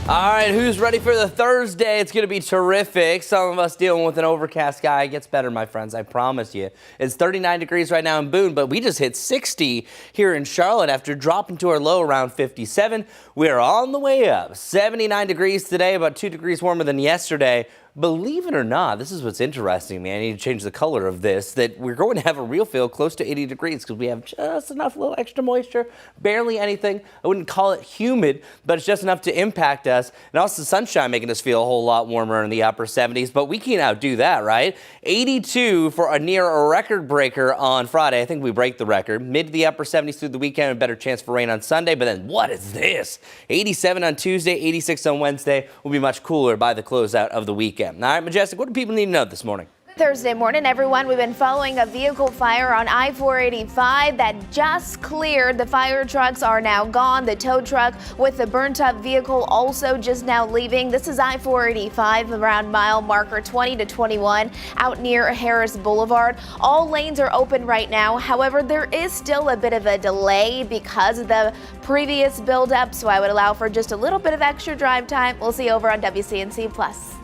S7: All right, who's ready for the Thursday? It's going to be terrific. Some of us dealing with an overcast sky. It gets better, my friends, I promise you. It's 39 degrees right now in Boone, but we just hit 60 here in Charlotte after dropping to our low around 57. We're on the way up. 79 degrees today, about 2 degrees warmer than yesterday. Believe it or not, this is what's interesting, man. I need to change the color of this, that we're going to have a real feel close to 80 degrees because we have just enough little extra moisture, barely anything. I wouldn't call it humid, but it's just enough to impact us. And also sunshine making us feel a whole lot warmer in the upper 70s, but we can't outdo that, right? 82 for a near record breaker on Friday. I think we break the record. Mid to the upper 70s through the weekend, a better chance for rain on Sunday, but then what is this? 87 on Tuesday, 86 on Wednesday. Will be much cooler by the closeout of the weekend. All right, Majestic, what do people need to know this morning?
S6: Thursday morning, everyone. We've been following a vehicle fire on I-485 that just cleared. The fire trucks are now gone. The tow truck with the burnt up vehicle also just now leaving. This is I-485 around mile marker 20 to 21 out near Harris Boulevard. All lanes are open right now. However, there is still a bit of a delay because of the previous buildup, so I would allow for just a little bit of extra drive time. We'll see you over on WCNC Plus.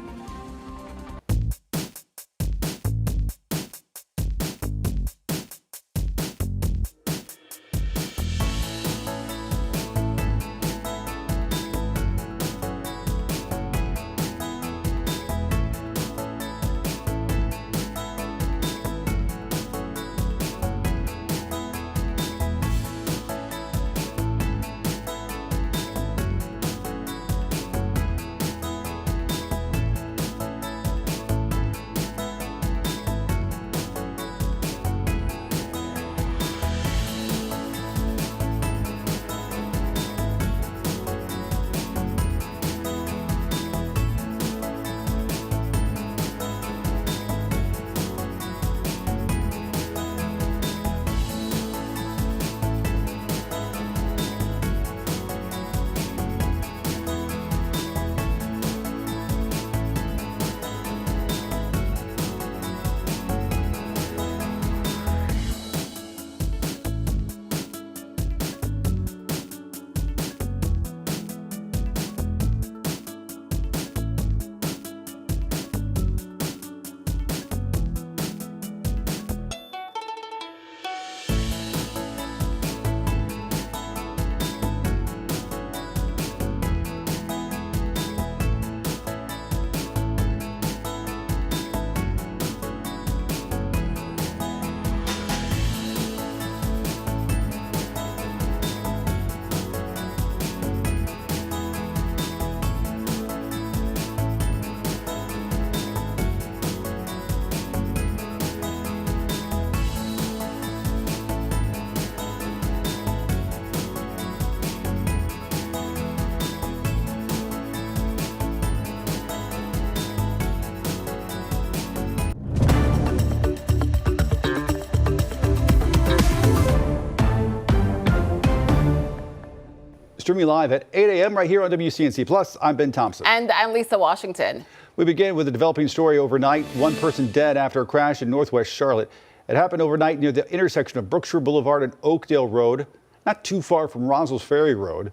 S2: Streaming live at 8 a.m. right here on WCNC Plus. I'm Ben Thompson.
S5: And I'm Lisa Washington.
S2: We begin with a developing story overnight. One person dead after a crash in northwest Charlotte. It happened overnight near the intersection of Brookshire Boulevard and Oakdale Road, not too far from Roswell's Ferry Road.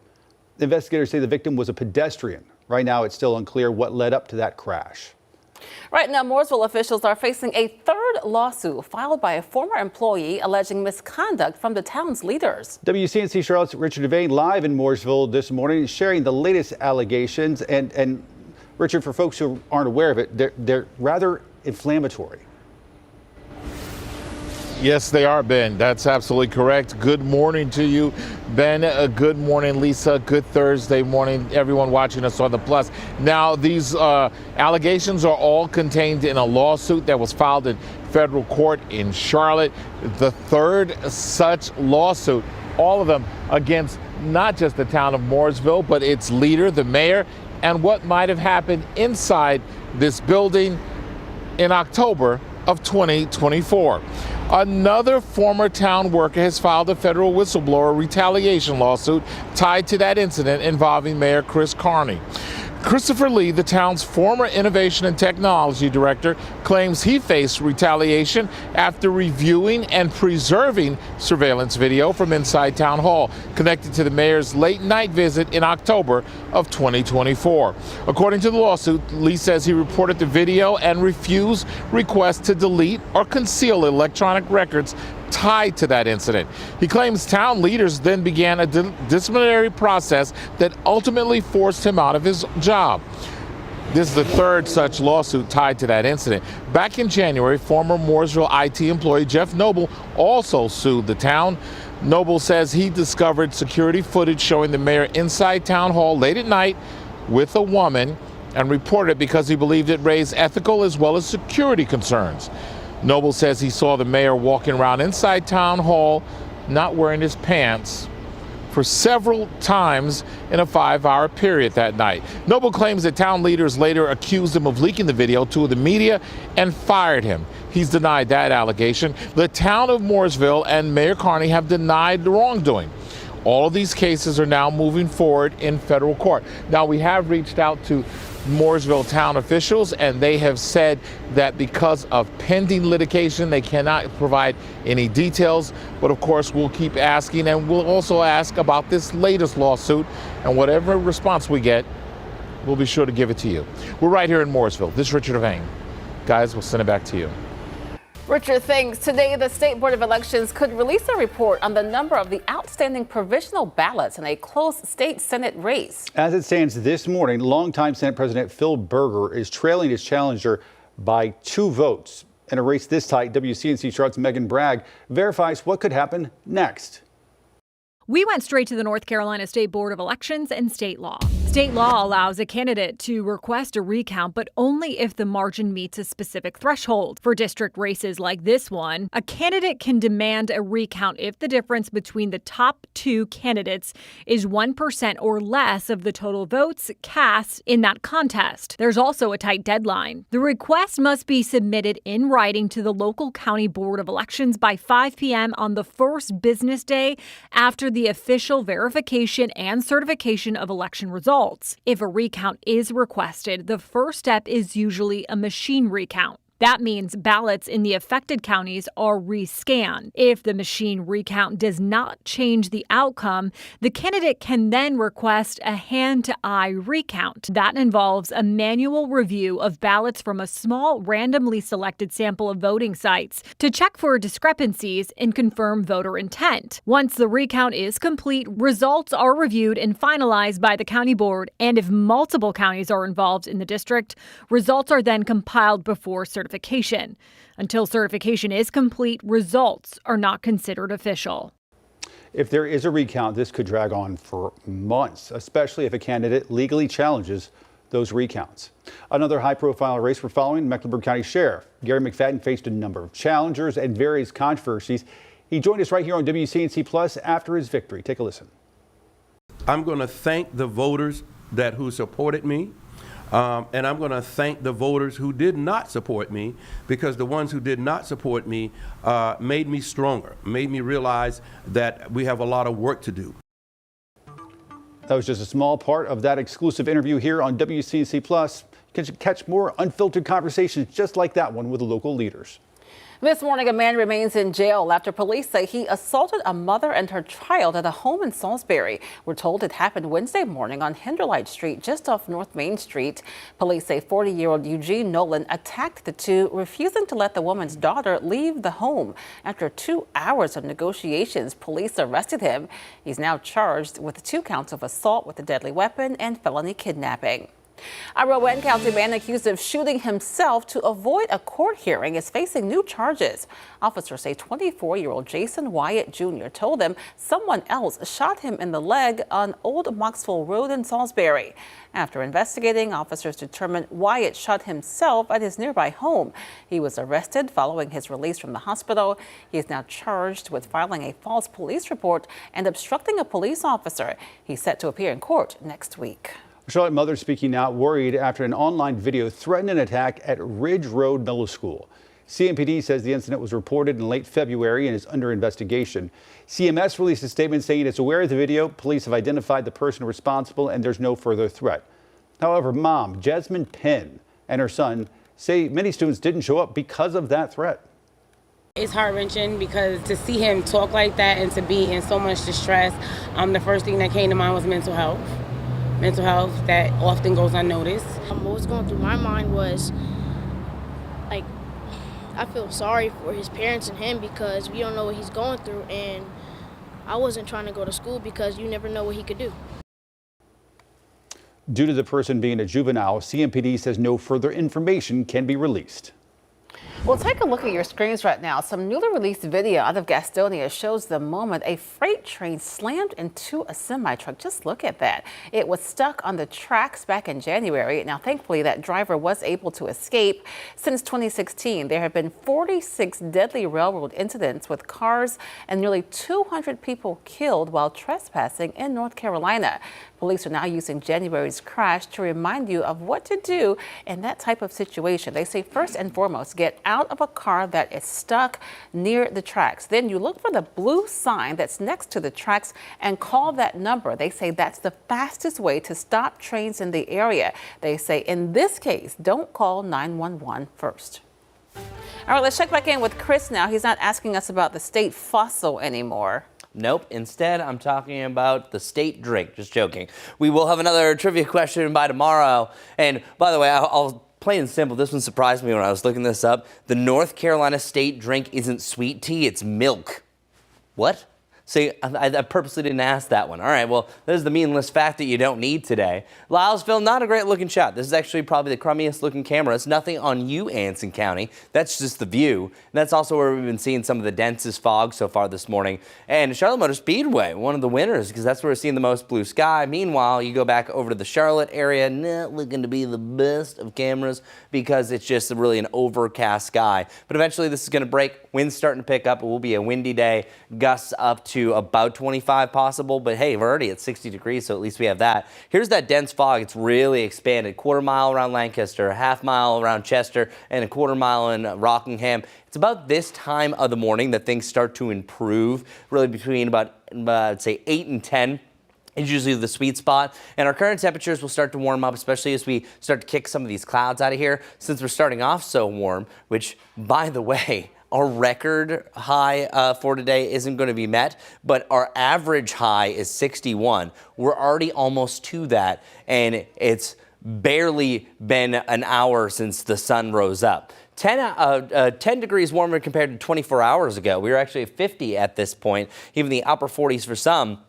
S2: Investigators say the victim was a pedestrian. Right now, it's still unclear what led up to that crash.
S5: Right now, Mooresville officials are facing a third lawsuit filed by a former employee alleging misconduct from the town's leaders.
S2: WCNC Charlotte's Richard Devane live in Mooresville this morning, sharing the latest allegations. And Richard, for folks who aren't aware of it, they're rather inflammatory.
S4: Yes, they are, Ben. That's absolutely correct. Good morning to you, Ben. Good morning, Lisa. Good Thursday morning, everyone watching us on the Plus. Now, these allegations are all contained in a lawsuit that was filed in federal court in Charlotte. The third such lawsuit, all of them against not just the town of Mooresville, but its leader, the mayor, and what might have happened inside this building in October of 2024. Another former town worker has filed a federal whistleblower retaliation lawsuit tied to that incident involving Mayor Chris Carney. Christopher Lee, the town's former innovation and technology director, claims he faced retaliation after reviewing and preserving surveillance video from inside Town Hall connected to the mayor's late night visit in October of 2024. According to the lawsuit, Lee says he reported the video and refused requests to delete or conceal electronic records tied to that incident. He claims town leaders then began a disciplinary process that ultimately forced him out of his job. This is the third such lawsuit tied to that incident. Back in January, former Mooresville IT employee Jeff Noble also sued the town. Noble says he discovered security footage showing the mayor inside town hall late at night with a woman and reported it because he believed it raised ethical as well as security concerns. Noble says he saw the mayor walking around inside town hall not wearing his pants for several times in a 5-hour period that night. Noble claims that town leaders later accused him of leaking the video to the media and fired him. He's denied that allegation. The town of Mooresville and Mayor Carney have denied the wrongdoing. All of these cases are now moving forward in federal court. Now, we have reached out to Mooresville town officials, and they have said that because of pending litigation, they cannot provide any details. But of course, we'll keep asking, and we'll also ask about this latest lawsuit, and whatever response we get, we'll be sure to give it to you. We're right here in Mooresville. This is Richard Devane. Guys, we'll send it back to you.
S5: Richard, thanks. Today, the State Board of Elections could release a report on the number of the outstanding provisional ballots in a close state Senate race.
S2: As it stands this morning, longtime Senate President Phil Berger is trailing his challenger by 2 votes. In a race this tight, WCNC Charlotte's Megan Bragg verifies what could happen next.
S8: We went straight to the North Carolina State Board of Elections and state law. State law allows a candidate to request a recount, but only if the margin meets a specific threshold. For district races like this one, a candidate can demand a recount if the difference between the top 2 candidates is 1% or less of the total votes cast in that contest. There's also a tight deadline. The request must be submitted in writing to the local county board of elections by 5 p.m. on the first business day after the official verification and certification of election results. If a recount is requested, the first step is usually a machine recount. That means ballots in the affected counties are rescanned. If the machine recount does not change the outcome, the candidate can then request a hand-to-eye recount. That involves a manual review of ballots from a small, randomly selected sample of voting sites to check for discrepancies and confirm voter intent. Once the recount is complete, results are reviewed and finalized by the county board, and if multiple counties are involved in the district, results are then compiled before certification. Until certification is complete, results are not considered official.
S2: If there is a recount, this could drag on for months, especially if a candidate legally challenges those recounts. Another high-profile race we're following, Mecklenburg County Sheriff Gary McFadden faced a number of challengers and various controversies. He joined us right here on WCNC Plus after his victory. Take a listen.
S9: I'm going to thank the voters who supported me. And I'm going to thank the voters who did not support me, because the ones who did not support me made me stronger, made me realize that we have a lot of work to do.
S2: That was just a small part of that exclusive interview here on WCNC Plus. catch more unfiltered conversations just like that one with local leaders.
S5: This morning, a man remains in jail after police say he assaulted a mother and her child at a home in Salisbury. We're told it happened Wednesday morning on Hinderlight Street, just off North Main Street. Police say 40-year-old Eugene Nolan attacked the two, refusing to let the woman's daughter leave the home. After 2 hours of negotiations, police arrested him. He's now charged with 2 counts of assault with a deadly weapon and felony kidnapping. A Rowan County man accused of shooting himself to avoid a court hearing is facing new charges. Officers say 24-year-old Jason Wyatt Jr. told them someone else shot him in the leg on Old Moxville Road in Salisbury. After investigating, officers determined Wyatt shot himself at his nearby home. He was arrested following his release from the hospital. He is now charged with filing a false police report and obstructing a police officer. He's set to appear in court next week.
S2: Charlotte mother speaking out, worried after an online video threatened an attack at Ridge Road Middle School. CMPD says the incident was reported in late February and is under investigation. CMS released a statement saying it's aware of the video. Police have identified the person responsible and there's no further threat. However, mom Jasmine Penn and her son say many students didn't show up because of that threat.
S1: It's heart-wrenching because to see him talk like that and to be in so much distress, the first thing that came to mind was mental health. Mental health that often goes unnoticed.
S22: What was going through my mind was, like, I feel sorry for his parents and him because we don't know what he's going through, and I wasn't trying to go to school because you never know what he could do.
S2: Due to the person being a juvenile, CMPD says no further information can be released.
S5: Well, take a look at your screens right now. Some newly released video out of Gastonia shows the moment a freight train slammed into a semi-truck. Just look at that. It was stuck on the tracks back in January. Now, thankfully, that driver was able to escape. Since 2016, there have been 46 deadly railroad incidents with cars and nearly 200 people killed while trespassing in North Carolina. Police are now using January's crash to remind you of what to do in that type of situation. They say first and foremost, get out of a car that is stuck near the tracks. Then you look for the blue sign that's next to the tracks and call that number. They say that's the fastest way to stop trains in the area. They say in this case, don't call 911 first. All right, let's check back in with Chris now. He's not asking us about the state fossil anymore.
S7: Nope. Instead, I'm talking about the state drink. Just joking. We will have another trivia question by tomorrow. And by the way, I'll plain and simple, this one surprised me when I was looking this up. The North Carolina state drink isn't sweet tea, it's milk. What? See, I purposely didn't ask that one. All right, well, this is the meaningless fact that you don't need today. Lylesville, not a great looking shot. This is actually probably the crummiest looking camera. It's nothing on you, Anson County. That's just the view. And that's also where we've been seeing some of the densest fog so far this morning. And Charlotte Motor Speedway, one of the winners, because that's where we're seeing the most blue sky. Meanwhile, you go back over to the Charlotte area, not looking to be the best of cameras because it's just really an overcast sky. But eventually this is going to break. Wind's starting to pick up. It will be a windy day. Gusts up to about 25 possible, but hey, we're already at 60 degrees, so at least we have that. Here's that dense fog. It's really expanded. Quarter mile around Lancaster, a half mile around Chester, and a quarter mile in Rockingham. It's about this time of the morning that things start to improve, really between about I'd say 8 and 10. Is usually the sweet spot, and our current temperatures will start to warm up, especially as we start to kick some of these clouds out of here. Since we're starting off so warm, which, by the way, our record high for today isn't going to be met, but our average high is 61. We're already almost to that, and it's barely been an hour since the sun rose up. 10 degrees warmer compared to 24 hours ago. We were actually at 50 at this point, even the upper 40s for some.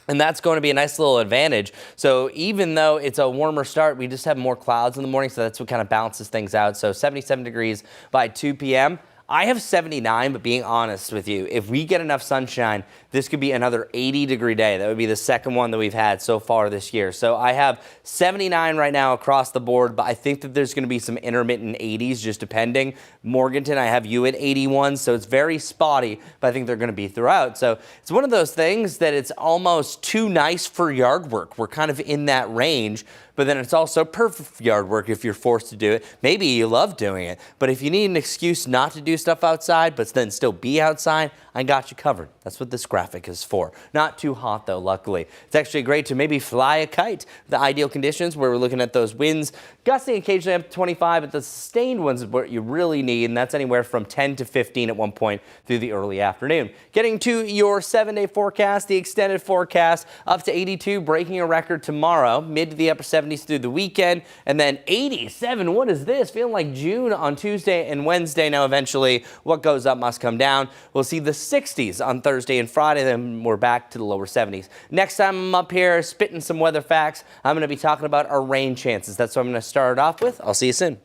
S7: And that's going to be a nice little advantage. So even though it's a warmer start, we just have more clouds in the morning, so that's what kind of balances things out. So 77 degrees by 2 p.m. I have 79, but being honest with you, if we get enough sunshine, this could be another 80-degree day. That would be the second one that we've had so far this year. So I have 79 right now across the board, but I think that there's going to be some intermittent 80s just depending. Morganton, I have you at 81, so it's very spotty, but I think they're going to be throughout. So it's one of those things that it's almost too nice for yard work. We're kind of in that range, but then it's also perfect yard work if you're forced to do it. Maybe you love doing it, but if you need an excuse not to do stuff outside, but then still be outside, I got you covered. That's what this graphic is for. Not too hot though, luckily. It's actually great to maybe fly a kite. The ideal conditions where we're looking at those winds, gusting occasionally up to 25, but the sustained ones is what you really need, and that's anywhere from 10 to 15 at one point through the early afternoon. Getting to your 7-day forecast, the extended forecast, up to 82, breaking a record tomorrow, mid to the upper 70s through the weekend, and then 87. What is this? Feeling like June on Tuesday and Wednesday. Now, eventually, what goes up must come down. We'll see the 60s on Thursday and Friday, then we're back to the lower 70s. Next time I'm up here spitting some weather facts, I'm going to be talking about our rain chances. That's what I'm going to start off with. I'll see you soon.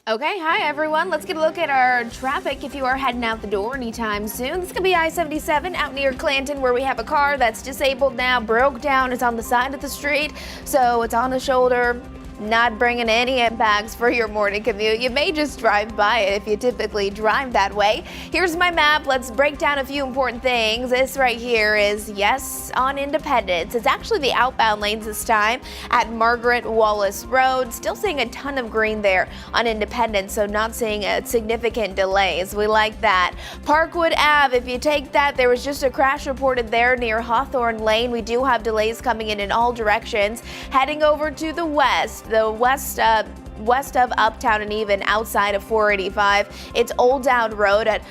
S6: Okay, hi everyone. Let's get a look at our traffic if you are heading out the door anytime soon. This could be I-77 out near Clanton, where we have a car that's disabled now, broke down. It's on the side of the street, so it's on the shoulder. Not bringing any impacts for your morning commute. You may just drive by it if you typically drive that way. Here's my map. Let's break down a few important things. This right here is, yes, on Independence. It's actually the outbound lanes this time at Margaret Wallace Road. Still seeing a ton of green there on Independence, so not seeing significant delays. We like that. Parkwood Ave, if you take that, there was just a crash reported there near Hawthorne Lane. We do have delays coming in all directions. Heading over to the west of Uptown and even outside of 485. It's Old Down Road at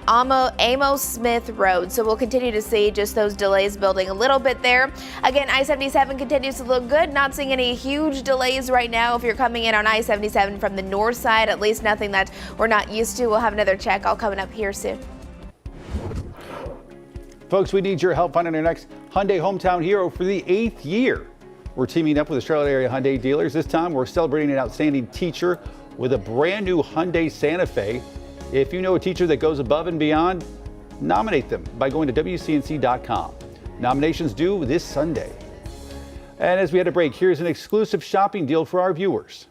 S6: Amos Smith Road. So we'll continue to see just those delays building a little bit there. Again, I-77 continues to look good. Not seeing any huge delays right now if you're coming in on I-77 from the north side, at least nothing that we're not used to. We'll have another check all coming up here soon.
S2: Folks, we need your help finding our next Hyundai hometown hero for the 8th year. We're teaming up with the Charlotte area Hyundai dealers. This time we're celebrating an outstanding teacher with a brand new Hyundai Santa Fe. If you know a teacher that goes above and beyond, nominate them by going to WCNC.com. Nominations due this Sunday. And as we had a break, here's an exclusive shopping deal for our viewers.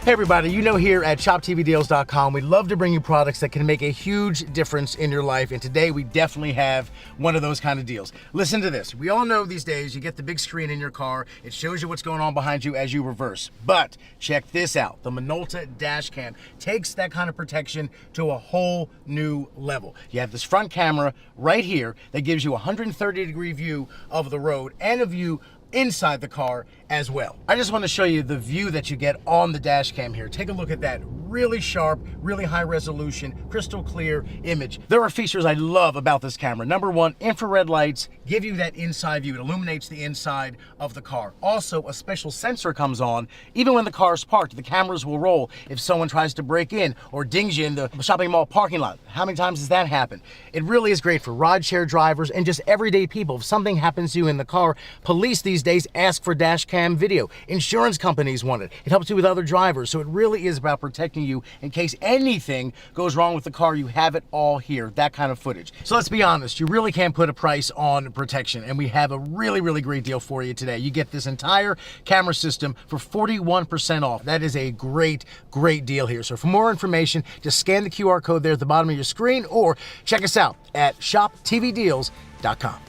S12: Hey everybody, you know here at ShopTVDeals.com, we love to bring you products that can make a huge difference in your life, and today we definitely have one of those kind of deals. Listen to this. We all know these days you get the big screen in your car, it shows you what's going on behind you as you reverse. But check this out. The Minolta dash cam takes that kind of protection to a whole new level. You have this front camera right here that gives you a 130-degree view of the road and a view inside the car as well. I just want to show you the view that you get on the dash cam here. Take a look at that. Really sharp, really high resolution, crystal clear image. There are features I love about this camera. Number one, infrared lights give you that inside view. It illuminates the inside of the car. Also, a special sensor comes on. Even when the car is parked, the cameras will roll if someone tries to break in or dings you in the shopping mall parking lot. How many times has that happened? It really is great for rideshare drivers and just everyday people. If something happens to you in the car, police these days ask for dash cam video. Insurance companies want it. It helps you with other drivers. So it really is about protecting you in case anything goes wrong with the car. You have it all here, that kind of footage. So let's be honest, you really can't put a price on protection, and we have a really great deal for you today. You get this entire camera system for 41% off. That is a great deal here. So for more information, just scan the QR code there at the bottom of your screen or check us out at ShopTVDeals.com.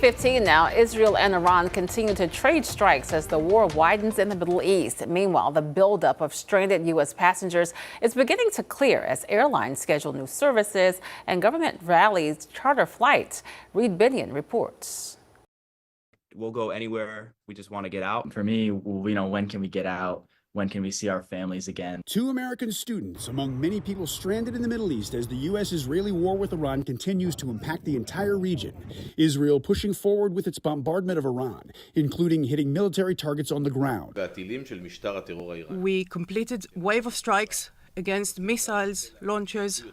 S5: 6:15 now. Israel and Iran continue to trade strikes as the war widens in the Middle East. Meanwhile, the buildup of stranded U.S. passengers is beginning to clear as airlines schedule new services and government rallies charter flights. Reed Binion reports.
S10: We'll go anywhere. We just want to get out. For me, when can we get out? When can we see our families again?
S13: 2 American students among many people stranded in the Middle East as the U.S.-Israeli war with Iran continues to impact the entire region. Israel pushing forward with its bombardment of Iran, including hitting military targets on the ground.
S23: We completed wave of strikes against missiles, launchers,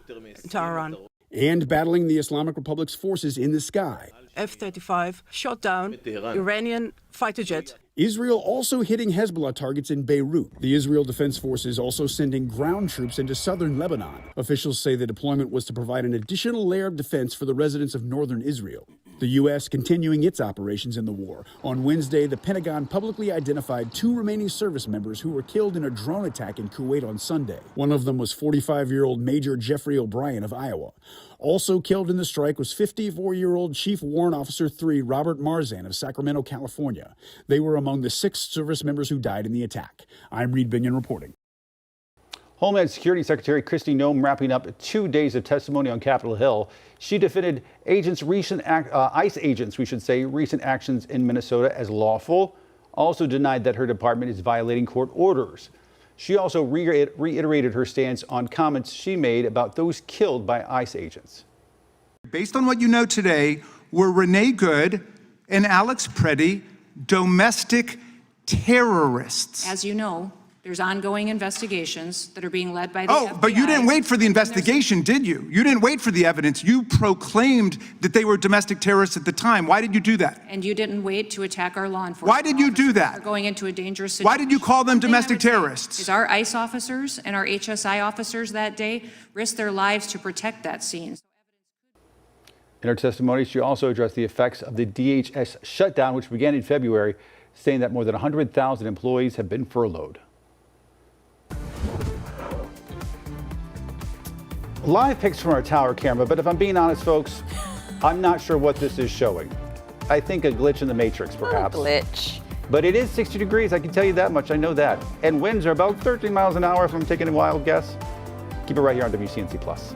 S23: Tehran.
S13: And battling the Islamic Republic's forces in the sky.
S23: F-35 shot down Iranian fighter jet.
S13: Israel also hitting Hezbollah targets in Beirut. The Israel Defense Forces also sending ground troops into southern Lebanon. Officials say the deployment was to provide an additional layer of defense for the residents of northern Israel. The U.S. continuing its operations in the war. On Wednesday, the Pentagon publicly identified 2 remaining service members who were killed in a drone attack in Kuwait on Sunday. One of them was 45-year-old Major Jeffrey O'Brien of Iowa. Also killed in the strike was 54-year-old Chief Warrant Officer 3 Robert Marzan of Sacramento, California. They were among the 6 service members who died in the attack. I'm Reed Binion reporting.
S2: Homeland Security Secretary Kristi Noem wrapping up 2 days of testimony on Capitol Hill. She defended ICE agents, recent actions in Minnesota as lawful. Also denied that her department is violating court orders. She also reiterated her stance on comments she made about those killed by ICE agents.
S14: Based on what you know today, were Renee Good and Alex Preddy domestic terrorists?
S15: As you know, there's ongoing investigations that are being led by the FBI.
S14: But you didn't wait for the investigation, did you? You didn't wait for the evidence. You proclaimed that they were domestic terrorists at the time. Why did you do that?
S15: And you didn't wait to attack our law enforcement.
S14: Why did you do that?
S15: Are going into a dangerous situation.
S14: Why did you call them domestic terrorists?
S15: Is our ICE officers and our HSI officers that day risked their lives to protect that scene.
S2: In her testimony, she also addressed the effects of the DHS shutdown, which began in February, saying that more than 100,000 employees have been furloughed. Live pics from our tower camera, but if I'm being honest, folks, I'm not sure what this is showing. I think a glitch in the matrix, perhaps.
S5: A glitch.
S2: But it is 60 degrees, I can tell you that much, I know that. And winds are about 13 miles an hour if I'm taking a wild guess. Keep it right here on WCNC Plus.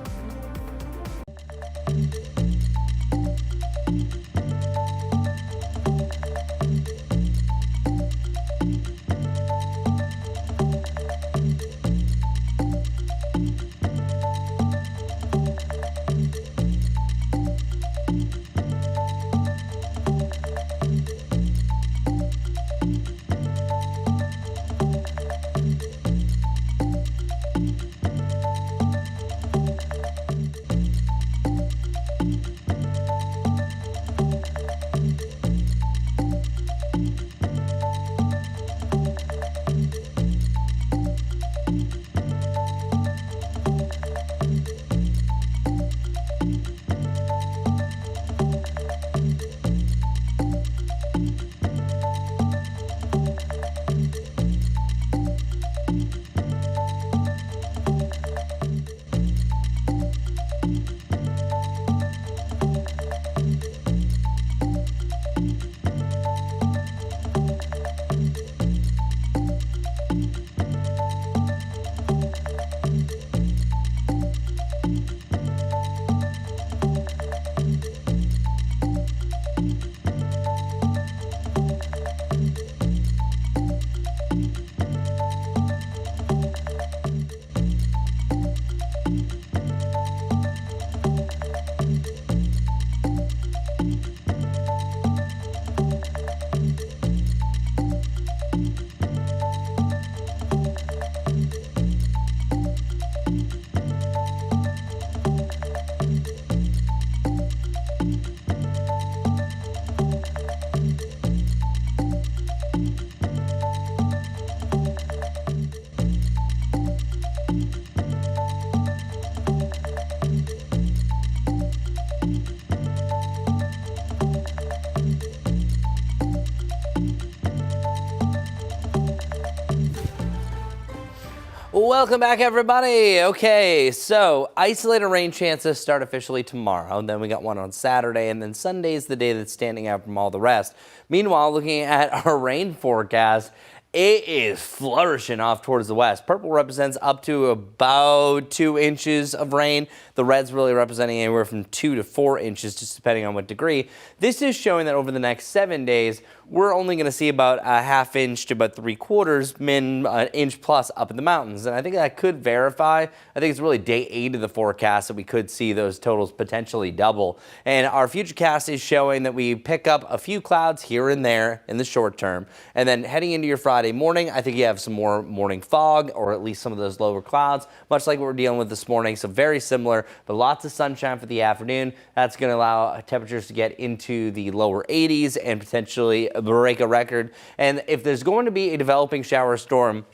S7: Welcome back, everybody. Okay, so isolated rain chances start officially tomorrow. Then we got one on Saturday, and then Sunday is the day that's standing out from all the rest. Meanwhile, looking at our rain forecast, it is flourishing off towards the west. Purple represents up to about 2 inches of rain. The red's really representing anywhere from 2 to 4 inches, just depending on what degree. This is showing that over the next 7 days, we're only going to see about a ½ inch to about 3/4, min an inch plus up in the mountains. And I think that could verify. I think it's really day 8 of the forecast that we could see those totals potentially double. And our futurecast is showing that we pick up a few clouds here and there in the short term. And then heading into your Friday morning, I think you have some more morning fog, or at least some of those lower clouds, much like what we're dealing with this morning. So very similar, but lots of sunshine for the afternoon. That's going to allow temperatures to get into the lower 80s and potentially break a record. And if there's going to be a developing shower storm,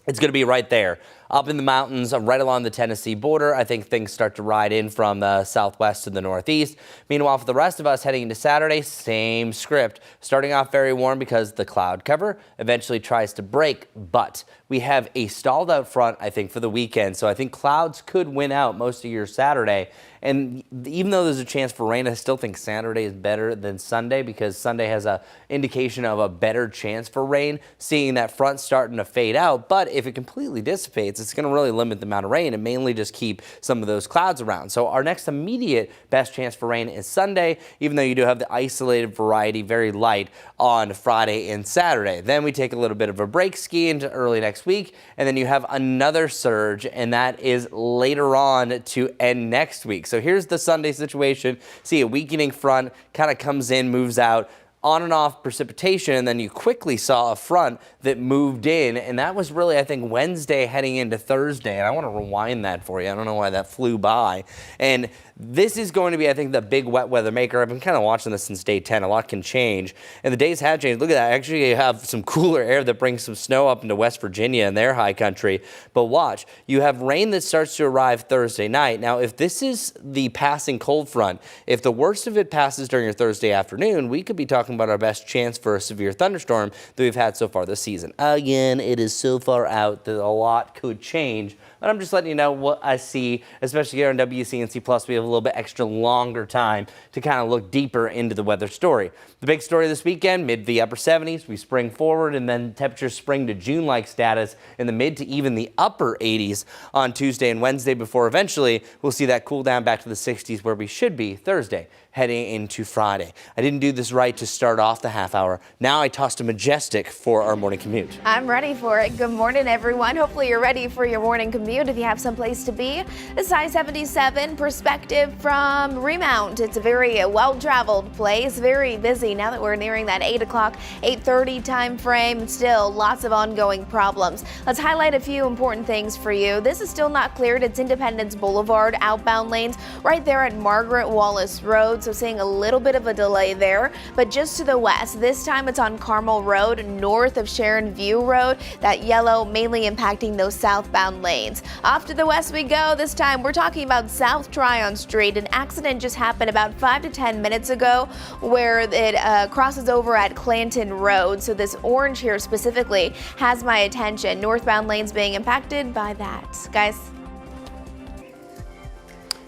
S7: it's going to be right there, up in the mountains, right along the Tennessee border. I think things start to ride in from the southwest to the northeast. Meanwhile, for the rest of us heading into Saturday, same script. Starting off very warm because the cloud cover eventually tries to break, but we have a stalled out front, I think, for the weekend. So I think clouds could win out most of your Saturday. And even though there's a chance for rain, I still think Saturday is better than Sunday, because Sunday has an indication of a better chance for rain, seeing that front starting to fade out. But if it completely dissipates, it's going to really limit the amount of rain and mainly just keep some of those clouds around. So our next immediate best chance for rain is Sunday, even though you do have the isolated variety, very light, on Friday and Saturday. Then we take a little bit of a break ski into early next week, and then you have another surge, and that is later on to end next week. So here's the Sunday situation. See, a weakening front kind of comes in, moves out, on and off precipitation, and then you quickly saw a front that moved in, and that was really, I think, Wednesday heading into Thursday. And I want to rewind that for you. I don't know why that flew by. And this is going to be, I think, the big wet weather maker. I've been kind of watching this since day 10. A lot can change, and the days have changed. Look at that. Actually, you have some cooler air that brings some snow up into West Virginia and their high country. But watch, you have rain that starts to arrive Thursday night. Now, if this is the passing cold front, if the worst of it passes during your Thursday afternoon, we could be talking about our best chance for a severe thunderstorm that we've had so far this season. Again, it is so far out that a lot could change, but I'm just letting you know what I see, especially here on WCNC Plus. We have a little bit extra longer time to kind of look deeper into the weather story. The big story this weekend, mid to the upper 70s, we spring forward, and then temperatures spring to June-like status in the mid to even the upper 80s on Tuesday and Wednesday, before eventually we'll see that cool down back to the 60s where we should be Thursday heading into Friday. I didn't do this right to start off the half hour. Now I tossed a Majestic for our morning commute.
S6: I'm ready for it. Good morning, everyone. Hopefully you're ready for your morning commute if you have someplace to be. This is I-77 perspective from Remount. It's a very well-traveled place, very busy now that we're nearing that 8 o'clock, 8:30 time frame. Still lots of ongoing problems. Let's highlight a few important things for you. This is still not cleared. It's Independence Boulevard outbound lanes right there at Margaret Wallace Road. So seeing a little bit of a delay there, but just to the west, this time it's on Carmel Road, north of Sharon View Road. That yellow mainly impacting those southbound lanes. Off to the west we go. This time we're talking about South Tryon Street. An accident just happened about 5 to 10 minutes ago where it crosses over at Clanton Road. So this orange here specifically has my attention. Northbound lanes being impacted by that. Guys.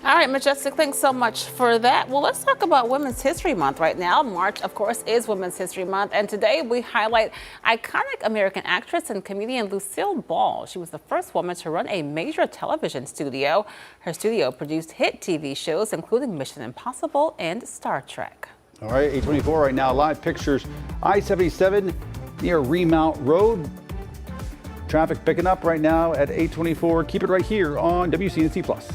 S5: All right, Majestic, thanks so much for that. Well, let's talk about Women's History Month right now. March, of course, is Women's History Month, and today we highlight iconic American actress and comedian Lucille Ball. She was the first woman to run a major television studio. Her studio produced hit TV shows, including Mission Impossible and Star Trek.
S2: All right, 824 right now, live pictures. I-77 near Remount Road. Traffic picking up right now at 824. Keep it right here on WCNC Plus.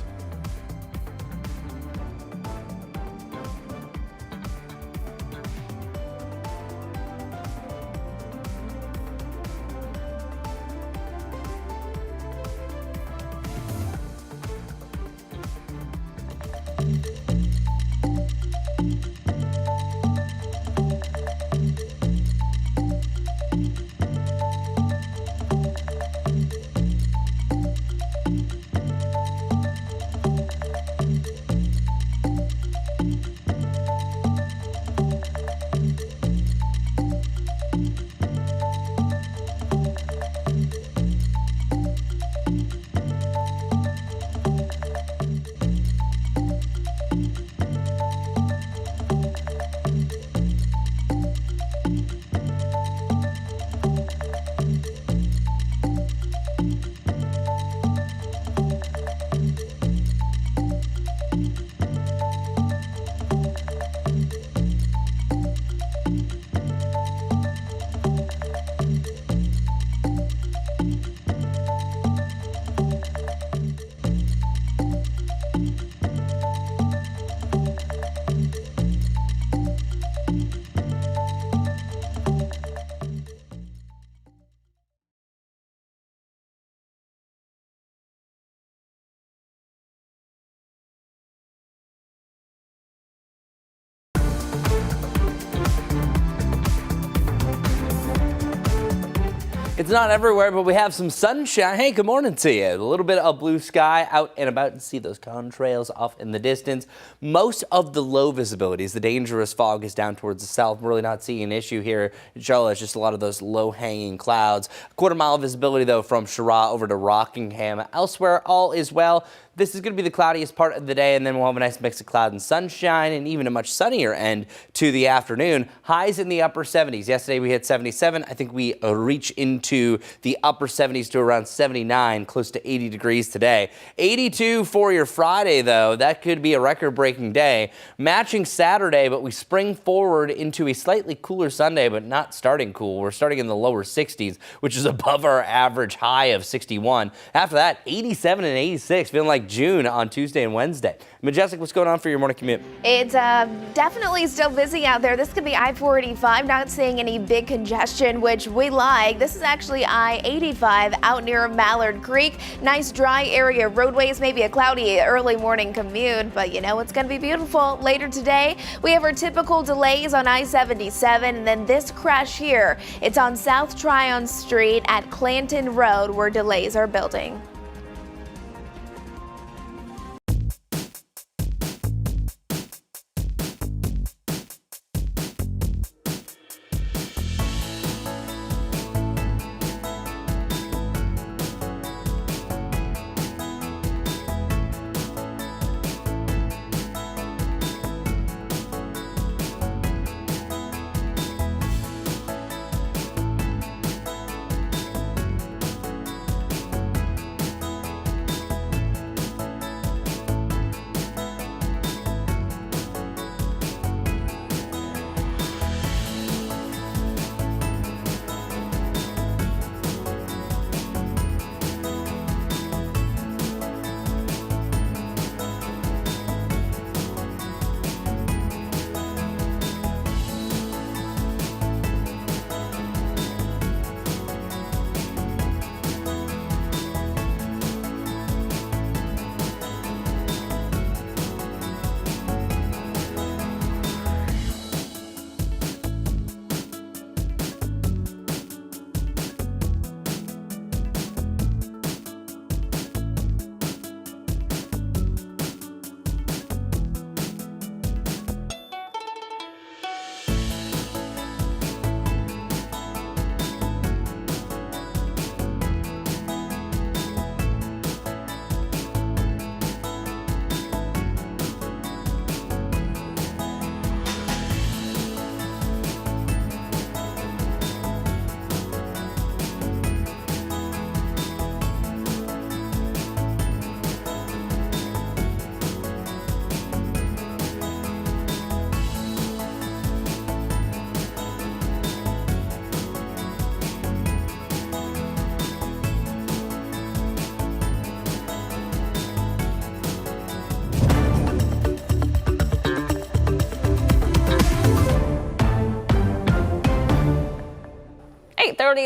S7: It's not everywhere, but we have some sunshine. Hey, good morning to you. A little bit of blue sky out and about, and see those contrails off in the distance. Most of the low visibilities, the dangerous fog, is down towards the south. We're really not seeing an issue here in Charlotte. It's just a lot of those low-hanging clouds. Quarter-mile visibility, though, from Charlotte over to Rockingham. Elsewhere, all is well. This is going to be the cloudiest part of the day, and then we'll have a nice mix of cloud and sunshine, and even a much sunnier end to the afternoon. Highs in the upper 70s. Yesterday we hit 77. I think we reach into the upper 70s to around 79, close to 80 degrees today. 82 for your Friday, though. That could be a record-breaking day. Matching Saturday, but we spring forward into a slightly cooler Sunday, but not starting cool. We're starting in the lower 60s, which is above our average high of 61. After that, 87 and 86, feeling like June on Tuesday and Wednesday. Majestic, what's going on for your morning commute?
S6: It's definitely still busy out there. This could be I-485, not seeing any big congestion, which we like. This is actually I-85 out near Mallard Creek. Nice dry area roadways, maybe a cloudy early morning commute, but you know it's going to be beautiful later today. We have our typical delays on I-77, and then this crash here. It's on South Tryon Street at Clanton Road where delays are building.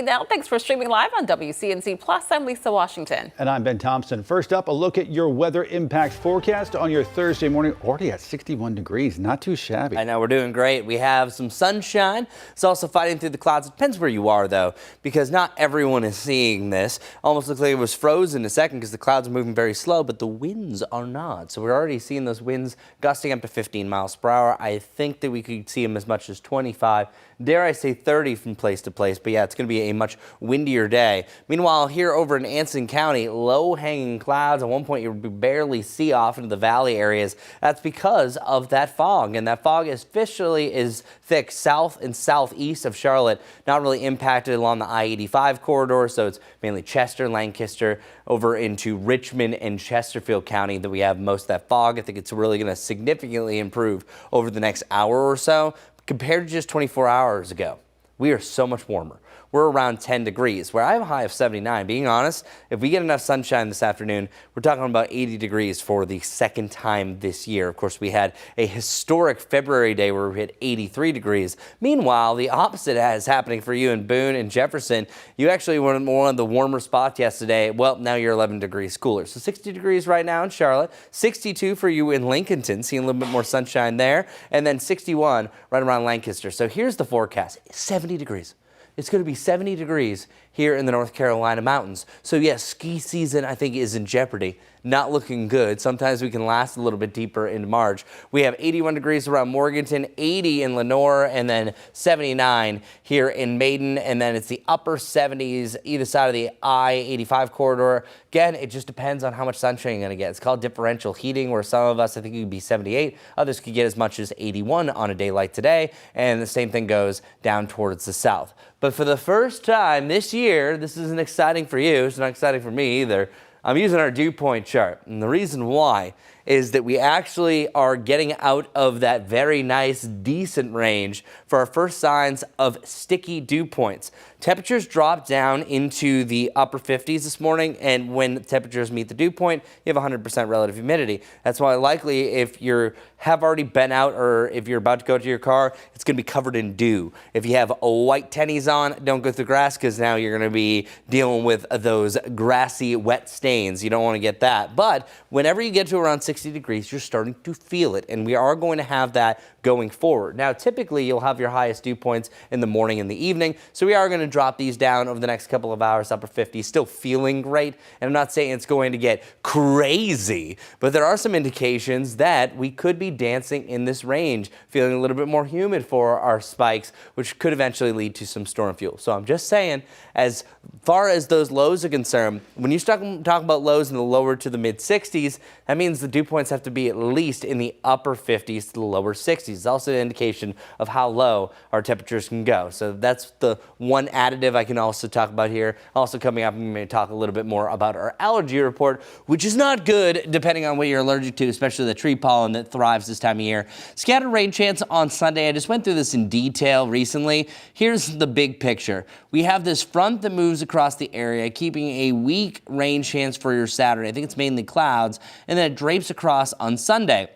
S5: Now, thanks for streaming live on WCNC Plus. I'm Lisa Washington.
S2: And I'm Ben Thompson. First up, a look at your weather impact forecast on your Thursday morning. Already at 61 degrees. Not too shabby.
S7: I know, we're doing great. We have some sunshine. It's also fighting through the clouds. It depends where you are, though, because not everyone is seeing this. Almost looks like it was frozen a second because the clouds are moving very slow, but the winds are not. So we're already seeing those winds gusting up to 15 miles per hour. I think that we could see them as much as 25. Dare I say 30 from place to place, but yeah, it's going to be a much windier day. Meanwhile, here over in Anson County, low-hanging clouds. At one point, you barely see off into the valley areas. That's because of that fog, and that fog officially is thick south and southeast of Charlotte, not really impacted along the I-85 corridor, so it's mainly Chester, Lancaster, over into Richmond and Chesterfield County that we have most of that fog. I think it's really going to significantly improve over the next hour or so compared to just 24 hours ago. We are so much warmer. We're around 10 degrees, where I have a high of 79. Being honest, if we get enough sunshine this afternoon, we're talking about 80 degrees for the second time this year. Of course, we had a historic February day where we hit 83 degrees. Meanwhile, the opposite is happening for you in Boone and Jefferson. You actually were in one of the warmer spots yesterday. Well, now you're 11 degrees cooler. So 60 degrees right now in Charlotte, 62 for you in Lincolnton, seeing a little bit more sunshine there, and then 61 right around Lancaster. So here's the forecast, 70 degrees. it's going to be 70 degrees here in the North Carolina mountains. So yes, ski season I think is in jeopardy. Not looking good. Sometimes we can last a little bit deeper into March. We have 81 degrees around Morganton, 80 in Lenoir, and then 79 here in Maiden. And then it's the upper 70s either side of the I-85 corridor. Again, it just depends on how much sunshine you're going to get. It's called differential heating, where some of us, I think it could be 78. Others could get as much as 81 on a day like today. And the same thing goes down towards the south. But for the first time this year, this isn't exciting for you. It's not exciting for me either. I'm using our dew point chart, and the reason why is that we actually are getting out of that very nice, decent range for our first signs of sticky dew points. Temperatures dropped down into the upper 50s this morning, and when temperatures meet the dew point, you have 100% relative humidity. That's why likely if you have already been out or if you're about to go to your car, it's going to be covered in dew. If you have white tennies on, don't go through grass because now you're going to be dealing with those grassy, wet stains. You don't want to get that. But whenever you get to around 60 degrees, you're starting to feel it, and we are going to have that going forward. Now, typically, you'll have your highest dew points in the morning and the evening, so we are going to drop these down over the next couple of hours, upper 50s, still feeling great, and I'm not saying it's going to get crazy, but there are some indications that we could be dancing in this range, feeling a little bit more humid for our spikes, which could eventually lead to some storm fuel. So I'm just saying, as far as those lows are concerned, when you start talking about lows in the lower to the mid 60s, that means the dew points have to be at least in the upper 50s to the lower 60s. It's also an indication of how low our temperatures can go. So that's the one additive I can also talk about here. Also coming up, we may talk a little bit more about our allergy report, which is not good depending on what you're allergic to, especially the tree pollen that thrives this time of year. Scattered rain chance on Sunday. I just went through this in detail recently. Here's the big picture. We have this front that moves across the area, keeping a weak rain chance for your Saturday. I think it's mainly clouds, and then it drapes across on Sunday.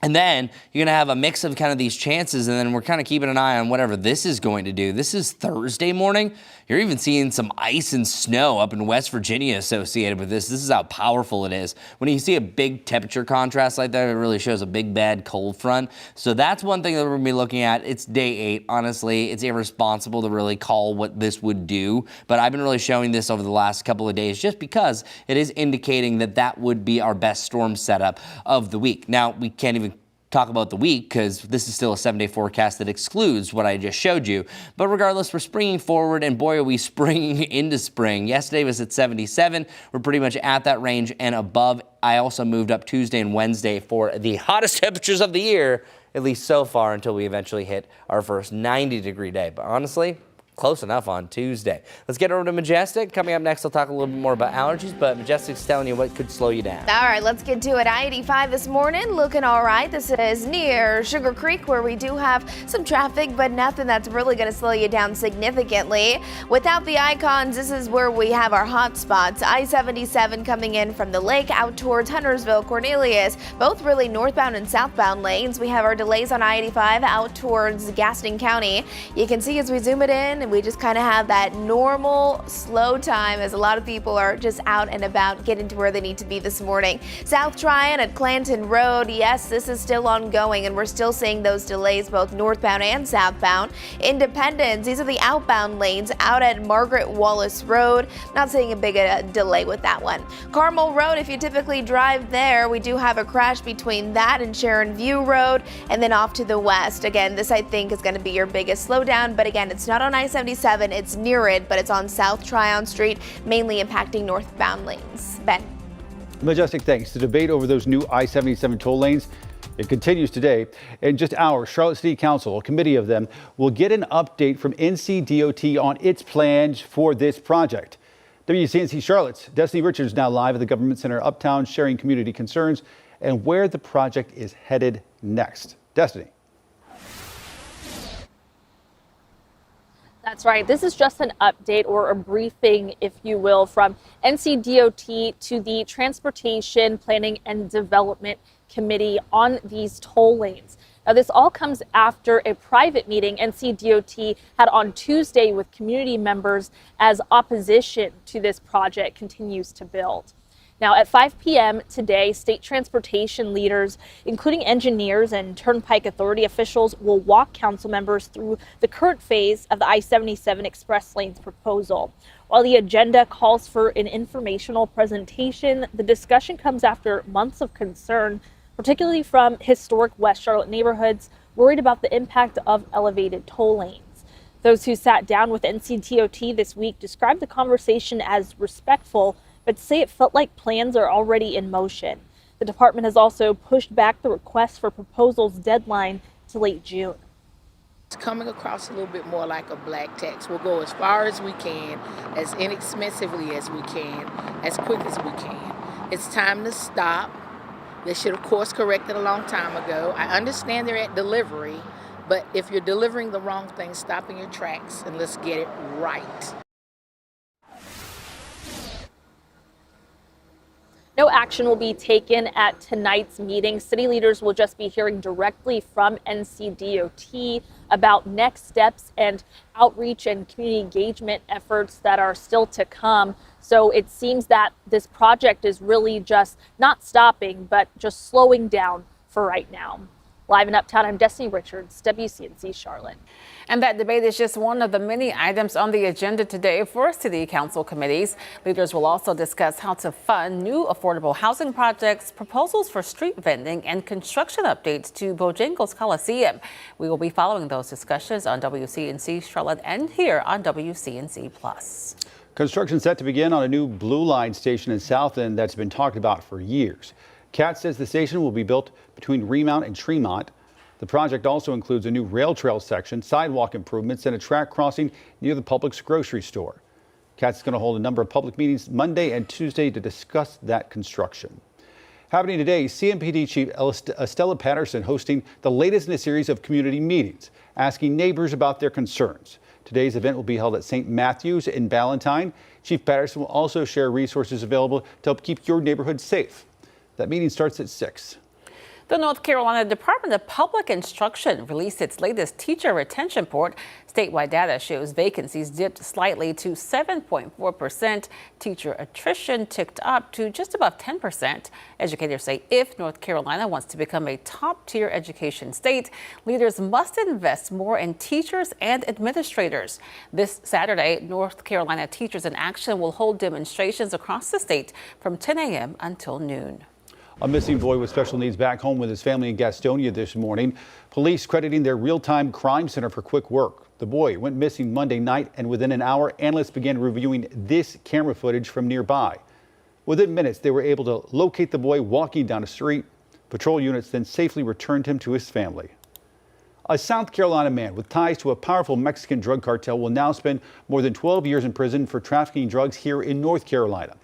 S7: And then you're going to have a mix of kind of these chances, and then we're kind of keeping an eye on whatever this is going to do. This is Thursday morning. You're even seeing some ice and snow up in West Virginia associated with this. This is how powerful it is. When you see a big temperature contrast like that, it really shows a big, bad cold front. So that's one thing that we're going to be looking at. It's day 8. Honestly, it's irresponsible to really call what this would do. But I've been really showing this over the last couple of days just because it is indicating that that would be our best storm setup of the week. Now, we can't even talk about the week because this is still a 7-day forecast that excludes what I just showed you. But regardless, we're springing forward, and boy, are we springing into spring. Yesterday was at 77. We're pretty much at that range and above. I also moved up Tuesday and Wednesday for the hottest temperatures of the year, at least so far, until we eventually hit our first 90-degree day. But honestly, close enough on Tuesday. Let's get over to Majestic. Coming up next, I'll talk a little bit more about allergies, but Majestic's telling you what could slow you down.
S6: All right, let's get to it. I-85 this morning, looking all right. This is near Sugar Creek, where we do have some traffic, but nothing that's really going to slow you down significantly. Without the icons, this is where we have our hot spots. I-77 coming in from the lake out towards Huntersville, Cornelius, both really northbound and southbound lanes. We have our delays on I-85 out towards Gaston County. You can see as we zoom it in, and we just kind of have that normal slow time as a lot of people are just out and about getting to where they need to be this morning. South Tryon at Clanton Road, yes, this is still ongoing, and we're still seeing those delays both northbound and southbound. Independence, these are the outbound lanes out at Margaret Wallace Road. Not seeing a big delay with that one. Carmel Road, if you typically drive there, we do have a crash between that and Sharon View Road, and then off to the west. Again, this I think is going to be your biggest slowdown, but again, it's not on I-77, it's near it, but it's on South Tryon Street, mainly impacting northbound lanes. Ben.
S2: Majestic, thanks. The debate over those new I-77 toll lanes, it continues today. In just hours, Charlotte City Council, a committee of them, will get an update from NCDOT on its plans for this project. WCNC Charlotte's Destiny Richards now live at the Government Center Uptown, sharing community concerns and where the project is headed next. Destiny.
S3: That's right. This is just an update or a briefing, if you will, from NCDOT to the Transportation Planning and Development Committee on these toll lanes. Now, this all comes after a private meeting NCDOT had on Tuesday with community members as opposition to this project continues to build. Now, at 5 p.m. today, state transportation leaders, including engineers and Turnpike Authority officials, will walk council members through the current phase of the I-77 Express Lanes proposal. While the agenda calls for an informational presentation, the discussion comes after months of concern, particularly from historic West Charlotte neighborhoods worried about the impact of elevated toll lanes. Those who sat down with NCDOT this week described the conversation as respectful, but say it felt like plans are already in motion. The department has also pushed back the request for proposals deadline to late June.
S16: It's coming across a little bit more like a black tax. We'll go as far as we can, as inexpensively as we can, as quick as we can. It's time to stop. They should have course corrected a long time ago. I understand they're at delivery, but if you're delivering the wrong thing, stop in your tracks and let's get it right.
S3: No action will be taken at tonight's meeting. City leaders will just be hearing directly from NCDOT about next steps and outreach and community engagement efforts that are still to come. So it seems that this project is really just not stopping, but just slowing down for right now. Live in Uptown, I'm Destiny Richards, WCNC Charlotte.
S5: And that debate is just one of the many items on the agenda today for city council committees. Leaders will also discuss how to fund new affordable housing projects, proposals for street vending, and construction updates to Bojangles Coliseum. We will be following those discussions on WCNC Charlotte and here on WCNC Plus.
S2: Construction set to begin on a new Blue Line station in South End that's been talked about for years. CAT says the station will be built between Remount and Tremont. The project also includes a new rail trail section, sidewalk improvements, and a track crossing near the Publix grocery store. CAT's going to hold a number of public meetings Monday and Tuesday to discuss that construction. Happening today, CMPD Chief Estella Patterson hosting the latest in a series of community meetings, asking neighbors about their concerns. Today's event will be held at St. Matthew's in Ballantyne. Chief Patterson will also share resources available to help keep your neighborhood safe. That meeting starts at 6.
S5: The North Carolina Department of Public Instruction released its latest teacher retention report. Statewide data shows vacancies dipped slightly to 7.4%. Teacher attrition ticked up to just above 10%. Educators say if North Carolina wants to become a top-tier education state, leaders must invest more in teachers and administrators. This Saturday, North Carolina Teachers in Action will hold demonstrations across the state from 10 a.m. until noon.
S2: A missing boy with special needs back home with his family in Gastonia this morning. Police crediting their real-time crime center for quick work. The boy went missing Monday night, and within an hour, analysts began reviewing this camera footage from nearby. Within minutes, they were able to locate the boy walking down a street. Patrol units then safely returned him to his family. A South Carolina man with ties to a powerful Mexican drug cartel will now spend more than 12 years in prison for trafficking drugs here in North Carolina.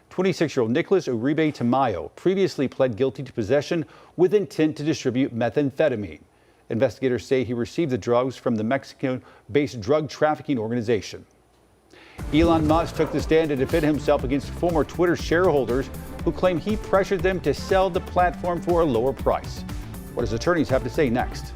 S2: 26-year-old Nicholas Uribe Tamayo previously pled guilty to possession with intent to distribute methamphetamine. Investigators say he received the drugs from the Mexico-based drug trafficking organization. Elon Musk took the stand to defend himself against former Twitter shareholders who claim he pressured them to sell the platform for a lower price. What does attorneys have to say next?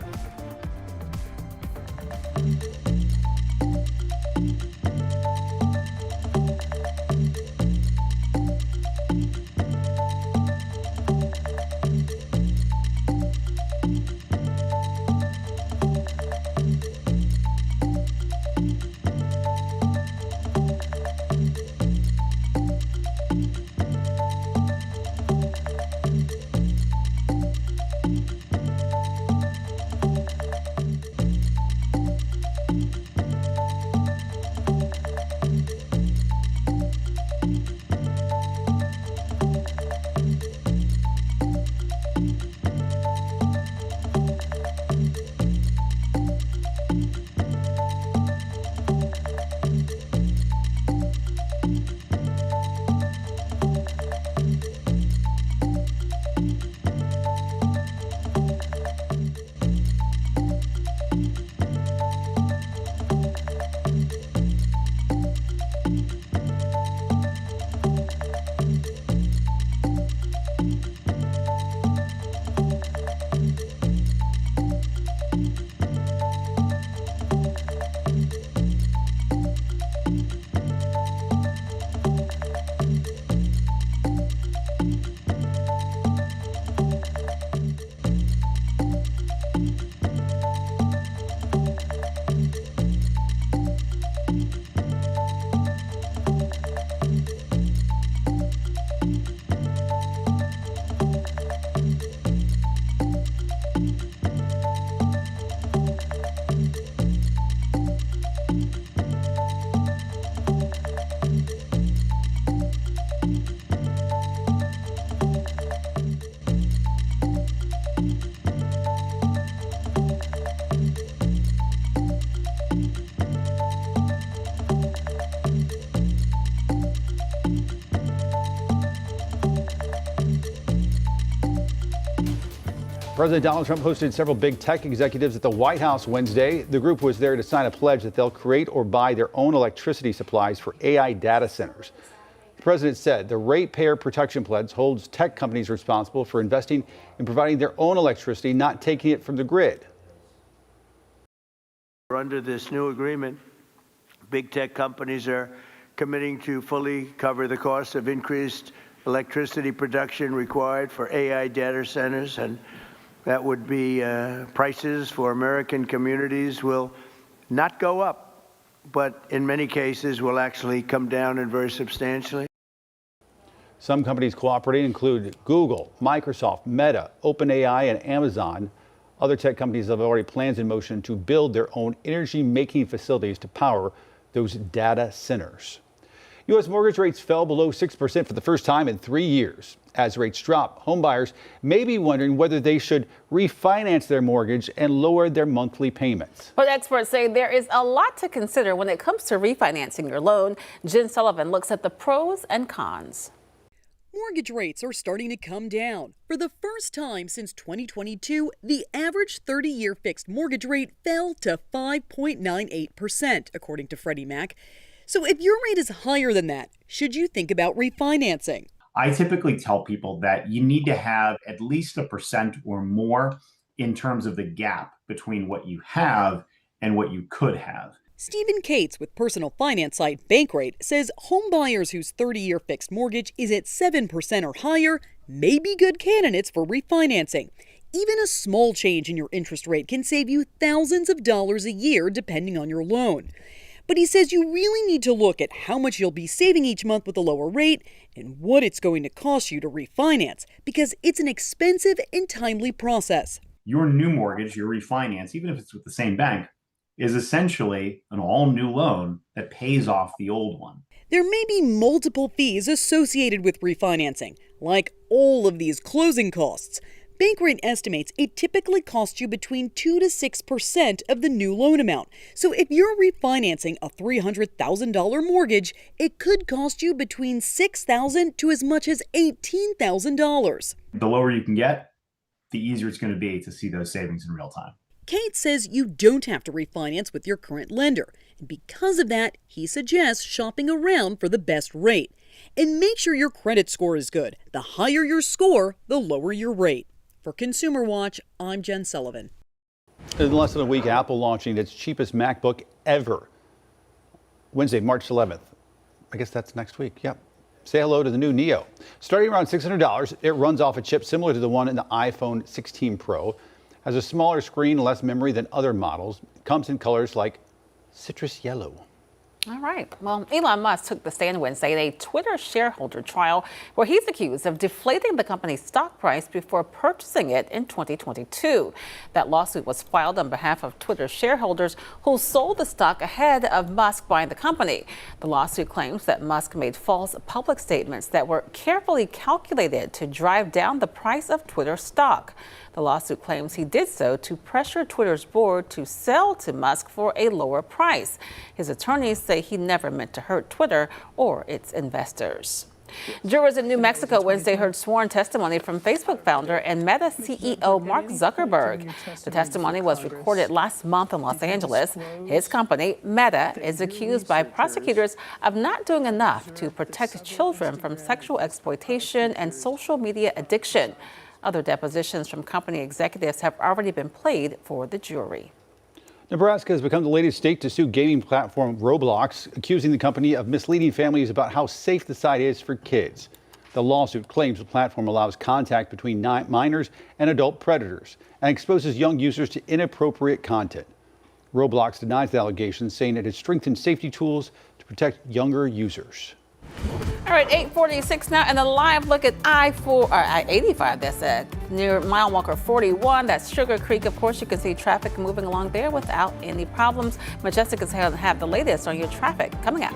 S2: President Donald Trump hosted several big tech executives at the White House Wednesday. The group was there to sign a pledge that they'll create or buy their own electricity supplies for AI data centers. The president said the Ratepayer Protection Pledge holds tech companies responsible for investing in providing their own electricity, not taking it from the grid.
S17: Under this new agreement, big tech companies are committing to fully cover the cost of increased electricity production required for AI data centers, and that would be prices for American communities will not go up, but in many cases will actually come down and very substantially.
S2: Some companies cooperating include Google, Microsoft, Meta, OpenAI, and Amazon. Other tech companies have already plans in motion to build their own energy-making facilities to power those data centers. U.S. mortgage rates fell below 6% for the first time in 3 years. As rates drop, homebuyers may be wondering whether they should refinance their mortgage and lower their monthly payments.
S5: But experts say there is a lot to consider when it comes to refinancing your loan. Jen Sullivan looks at the pros and cons.
S18: Mortgage rates are starting to come down. For the first time since 2022, the average 30-year fixed mortgage rate fell to 5.98%, according to Freddie Mac. So if your rate is higher than that, should you think about refinancing?
S19: I typically tell people that you need to have at least 1% or more in terms of the gap between what you have and what you could have.
S18: Stephen Cates with personal finance site Bankrate says home buyers whose 30-year fixed mortgage is at 7% or higher may be good candidates for refinancing. Even a small change in your interest rate can save you thousands of dollars a year depending on your loan. But he says you really need to look at how much you'll be saving each month with a lower rate and what it's going to cost you to refinance, because it's an expensive and timely process.
S19: Your new mortgage, your refinance, even if it's with the same bank, is essentially an all-new loan that pays off the old one.
S18: There may be multiple fees associated with refinancing, like all of these closing costs. Bankrate estimates it typically costs you between 2 to 6% of the new loan amount. So if you're refinancing a $300,000 mortgage, it could cost you between $6,000 to as much as $18,000.
S19: The lower you can get, the easier it's going to be to see those savings in real time.
S18: Kate says you don't have to refinance with your current lender. And because of that, he suggests shopping around for the best rate. And make sure your credit score is good. The higher your score, the lower your rate. For Consumer Watch, I'm Jen Sullivan.
S2: In less than a week, Apple launching its cheapest MacBook ever. Wednesday, March 11th. I guess that's next week. Yep. Say hello to the new Neo. Starting around $600, it runs off a chip similar to the one in the iPhone 16 Pro. Has a smaller screen, less memory than other models. It comes in colors like citrus yellow.
S5: All right. Well, Elon Musk took the stand Wednesday in a Twitter shareholder trial where he's accused of deflating the company's stock price before purchasing it in 2022. That lawsuit was filed on behalf of Twitter shareholders who sold the stock ahead of Musk buying the company. The lawsuit claims that Musk made false public statements that were carefully calculated to drive down the price of Twitter stock. The lawsuit claims he did so to pressure Twitter's board to sell to Musk for a lower price. His attorneys say he never meant to hurt Twitter or its investors. Jurors in New Mexico Wednesday heard sworn testimony from Facebook founder and Meta CEO Mark Zuckerberg. The testimony was recorded last month in Los Angeles. His company, Meta, is accused by prosecutors of not doing enough to protect children from sexual exploitation and social media addiction. Other depositions from company executives have already been played for the jury.
S2: Nebraska has become the latest state to sue gaming platform Roblox, accusing the company of misleading families about how safe the site is for kids. The lawsuit claims the platform allows contact between minors and adult predators and exposes young users to inappropriate content. Roblox denies the allegations, saying it has strengthened safety tools to protect younger users.
S5: All right, 8:46 now, and a live look at I-85, that's near mile marker 41. That's Sugar Creek. Of course, you can see traffic moving along there without any problems. Majestic is going to have the latest on your traffic coming up.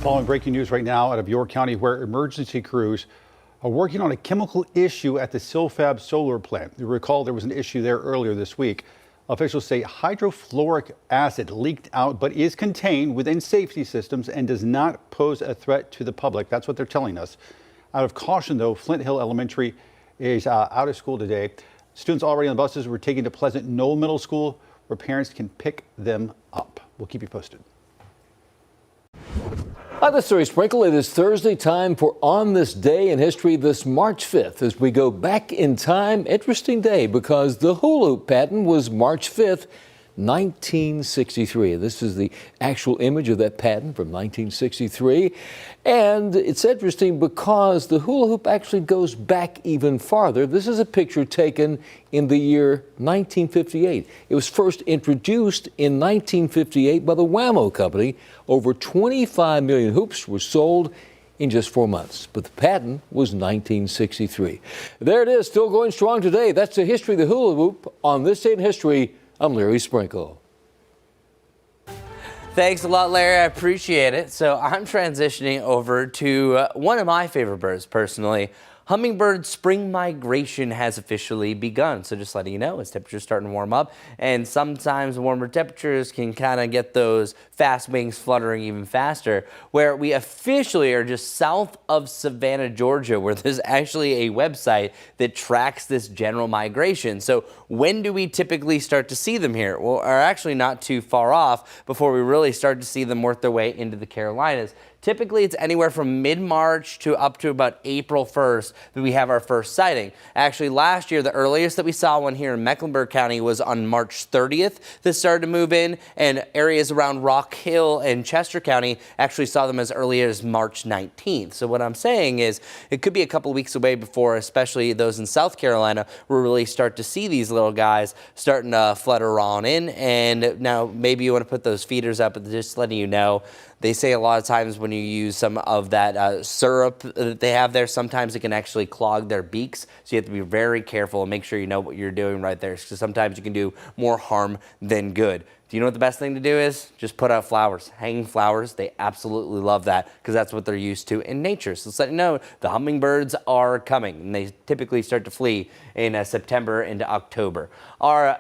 S2: Following breaking news right now out of York County, where emergency crews are working on a chemical issue at the Silfab solar plant. You recall there was an issue there earlier this week. Officials say hydrofluoric acid leaked out but is contained within safety systems and does not pose a threat to the public. That's what they're telling us. Out of caution, though, Flint Hill Elementary is out of school today. Students already on the buses were taken to Pleasant Knoll Middle School, where parents can pick them up. We'll keep you posted.
S11: Hi, this is Terry Sprinkle. It is Thursday, time for On This Day in History, this March 5th. As we go back in time, interesting day because the hula hoop patent was March 5th, 1963. This is the actual image of that patent from 1963. And it's interesting because the hula hoop actually goes back even farther. This is a picture taken in the year 1958. It was first introduced in 1958 by the Wham-O Company. Over 25 million hoops were sold in just 4 months, but the patent was 1963. There it is, still going strong today. That's the history of the hula hoop. On This Day in History, I'm Larry Sprinkle.
S7: Thanks a lot, Larry. I appreciate it. So I'm transitioning over to one of my favorite birds, personally. Hummingbird spring migration has officially begun. So just letting you know, as temperatures starting to warm up, and sometimes warmer temperatures can kind of get those fast wings fluttering even faster, where we officially are just south of Savannah, Georgia, where there's actually a website that tracks this general migration. So when do we typically start to see them here? Well, are actually not too far off before we really start to see them work their way into the Carolinas. Typically, it's anywhere from mid-March to up to about April 1st that we have our first sighting. Actually, last year, the earliest that we saw one here in Mecklenburg County was on March 30th that started to move in, and areas around Rock Hill and Chester County actually saw them as early as March 19th. So what I'm saying is it could be a couple of weeks away before, especially those in South Carolina, will really start to see these little guys starting to flutter on in. And now maybe you want to put those feeders up, but just letting you know, they say a lot of times when you use some of that syrup that they have there, sometimes it can actually clog their beaks. So you have to be very careful and make sure you know what you're doing right there, because sometimes you can do more harm than good. Do you know what the best thing to do is? Just put out flowers, hanging flowers. They absolutely love that because that's what they're used to in nature. So let's let you know the hummingbirds are coming, and they typically start to flee in September into October. Our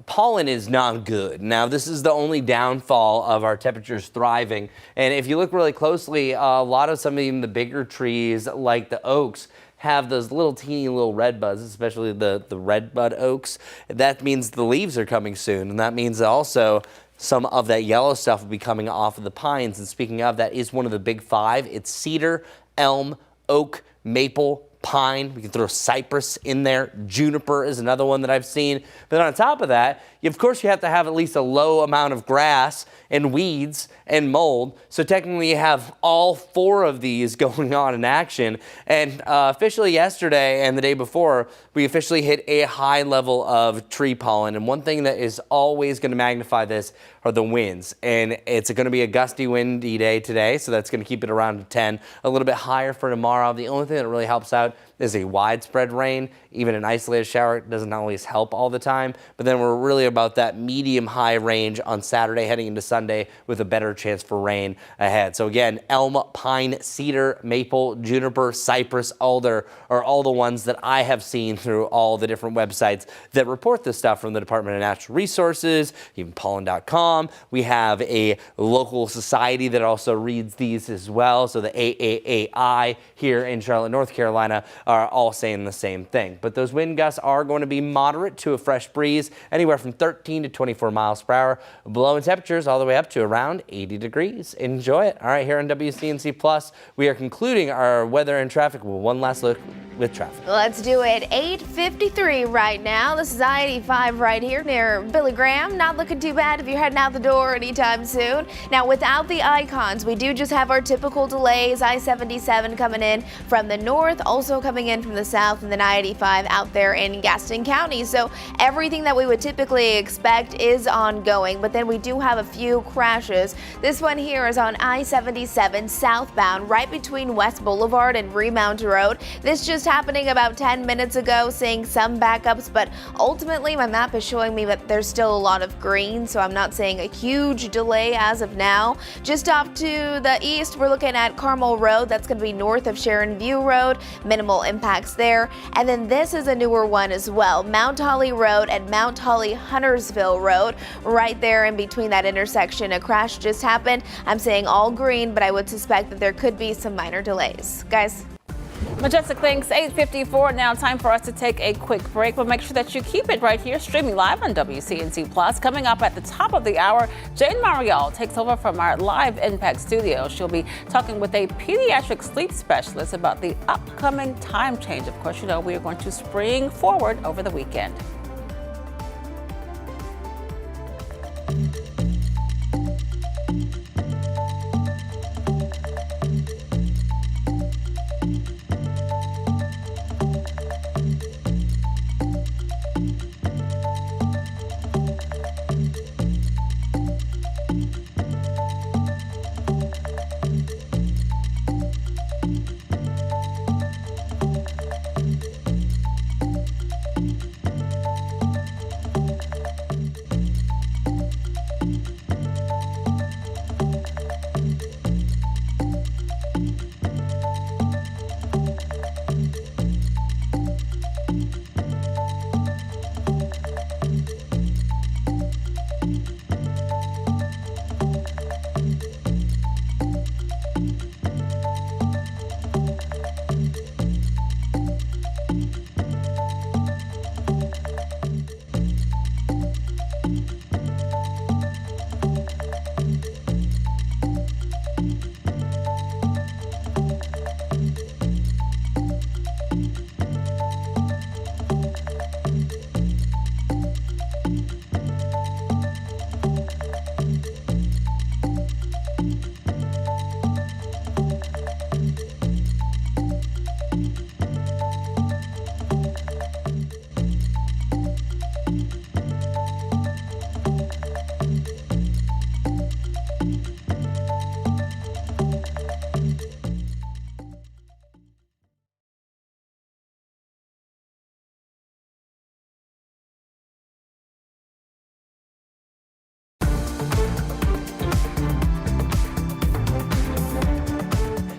S7: pollen is not good. Now, this is the only downfall of our temperatures thriving. And if you look really closely, a lot of some of even the bigger trees like the oaks have those little teeny little red buds, especially the red bud oaks. That means the leaves are coming soon. And that means also some of that yellow stuff will be coming off of the pines. And speaking of, that is one of the big five. It's cedar, elm, oak, maple, pine. We can throw cypress in there. Juniper is another one that I've seen. But on top of that, of course, you have to have at least a low amount of grass and weeds and mold. So technically, you have all four of these going on in action. And officially yesterday and the day before, we officially hit a high level of tree pollen. And one thing that is always going to magnify this are the winds. And it's going to be a gusty, windy day today. So that's going to keep it around 10, a little bit higher for tomorrow. The only thing that really helps out is a widespread rain. Even an isolated shower doesn't always help all the time, but then we're really about that medium-high range on Saturday heading into Sunday with a better chance for rain ahead. So again, elm, pine, cedar, maple, juniper, cypress, alder are all the ones that I have seen through all the different websites that report this stuff from the Department of Natural Resources, even pollen.com. We have a local society that also reads these as well. So the AAAI here in Charlotte, North Carolina are all saying the same thing. But those wind gusts are going to be moderate to a fresh breeze, anywhere from 13 to 24 miles per hour, blowing temperatures all the way up to around 80 degrees. Enjoy it. All right, here on WCNC Plus, we are concluding our weather and traffic with one last look with traffic.
S6: Let's do it. 8:53 right now. This is I-85 right here near Billy Graham. Not looking too bad if you're heading out the door anytime soon. Now, without the icons, we do just have our typical delays. I-77 coming in from the north, also coming coming in from the south and then I-85 out there in Gaston County. So everything that we would typically expect is ongoing, but then we do have a few crashes. This one here is on I-77 southbound, right between West Boulevard and Remount Road. This just happening about 10 minutes ago, seeing some backups, but ultimately my map is showing me that there's still a lot of green, so I'm not seeing a huge delay as of now. Just off to the east, we're looking at Carmel Road. That's going to be north of Sharon View Road. Minimal impacts there. And then this is a newer one as well. Mount Holly Road and Mount Holly Huntersville Road. Right there in between that intersection, a crash just happened. I'm saying all green, but I would suspect that there could be some minor delays. Guys.
S5: Majestic, thanks. 8:54 now. Time for us to take a quick break, but make sure that you keep it right here, streaming live on WCNC Plus. Coming up at the top of the hour, Jane Marial takes over from our live Impact studio. She'll be talking with a pediatric sleep specialist about the upcoming time change. Of course, you know we are going to spring forward over the weekend.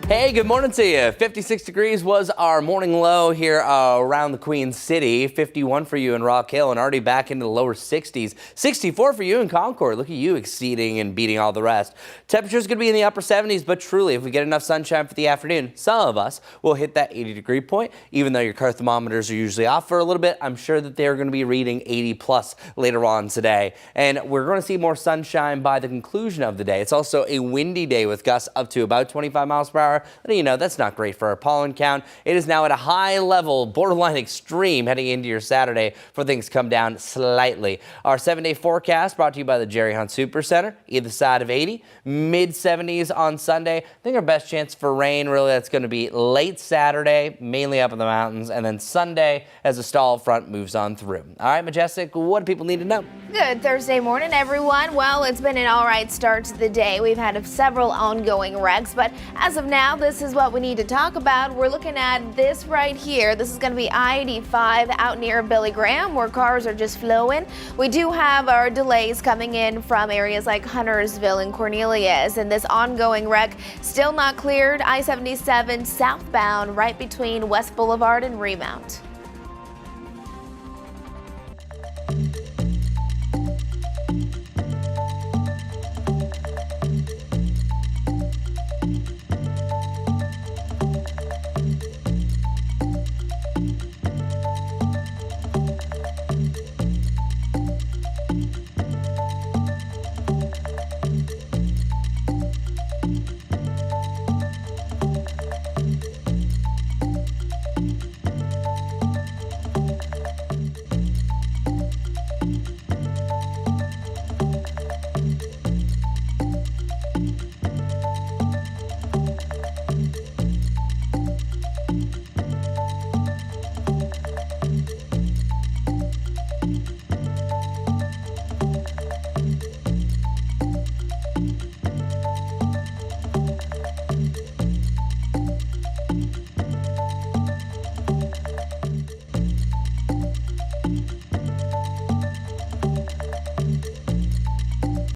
S7: Hey, good morning to you. 56 degrees was our morning low here around the Queen City. 51 for you in Rock Hill and already back into the lower 60s. 64 for you in Concord. Look at you exceeding and beating all the rest. Temperature's going to be in the upper 70s, but truly, if we get enough sunshine for the afternoon, some of us will hit that 80-degree point. Even though your car thermometers are usually off for a little bit, I'm sure that they're going to be reading 80 plus later on today. And we're going to see more sunshine by the conclusion of the day. It's also a windy day with gusts up to about 25 miles per hour. You know, that's not great for our pollen count. It is now at a high level, borderline extreme, heading into your Saturday before things come down slightly. Our 7-day forecast brought to you by the Jerry Hunt Super Center, either side of 80, mid 70s on Sunday. I think our best chance for rain, really, that's going to be late Saturday, mainly up in the mountains, and then Sunday as a stall front moves on through. All right, Majestic, what do people need to know?
S6: Good Thursday morning, everyone. Well, it's been an all right start to the day. We've had several ongoing wrecks, but as of now, this is what we need to talk about. We're looking at this right here. This is going to be I-85 out near Billy Graham, where cars are just flowing. We do have our delays coming in from areas like Huntersville and Cornelius, and this ongoing wreck still not cleared. I-77 southbound right between West Boulevard and Remount.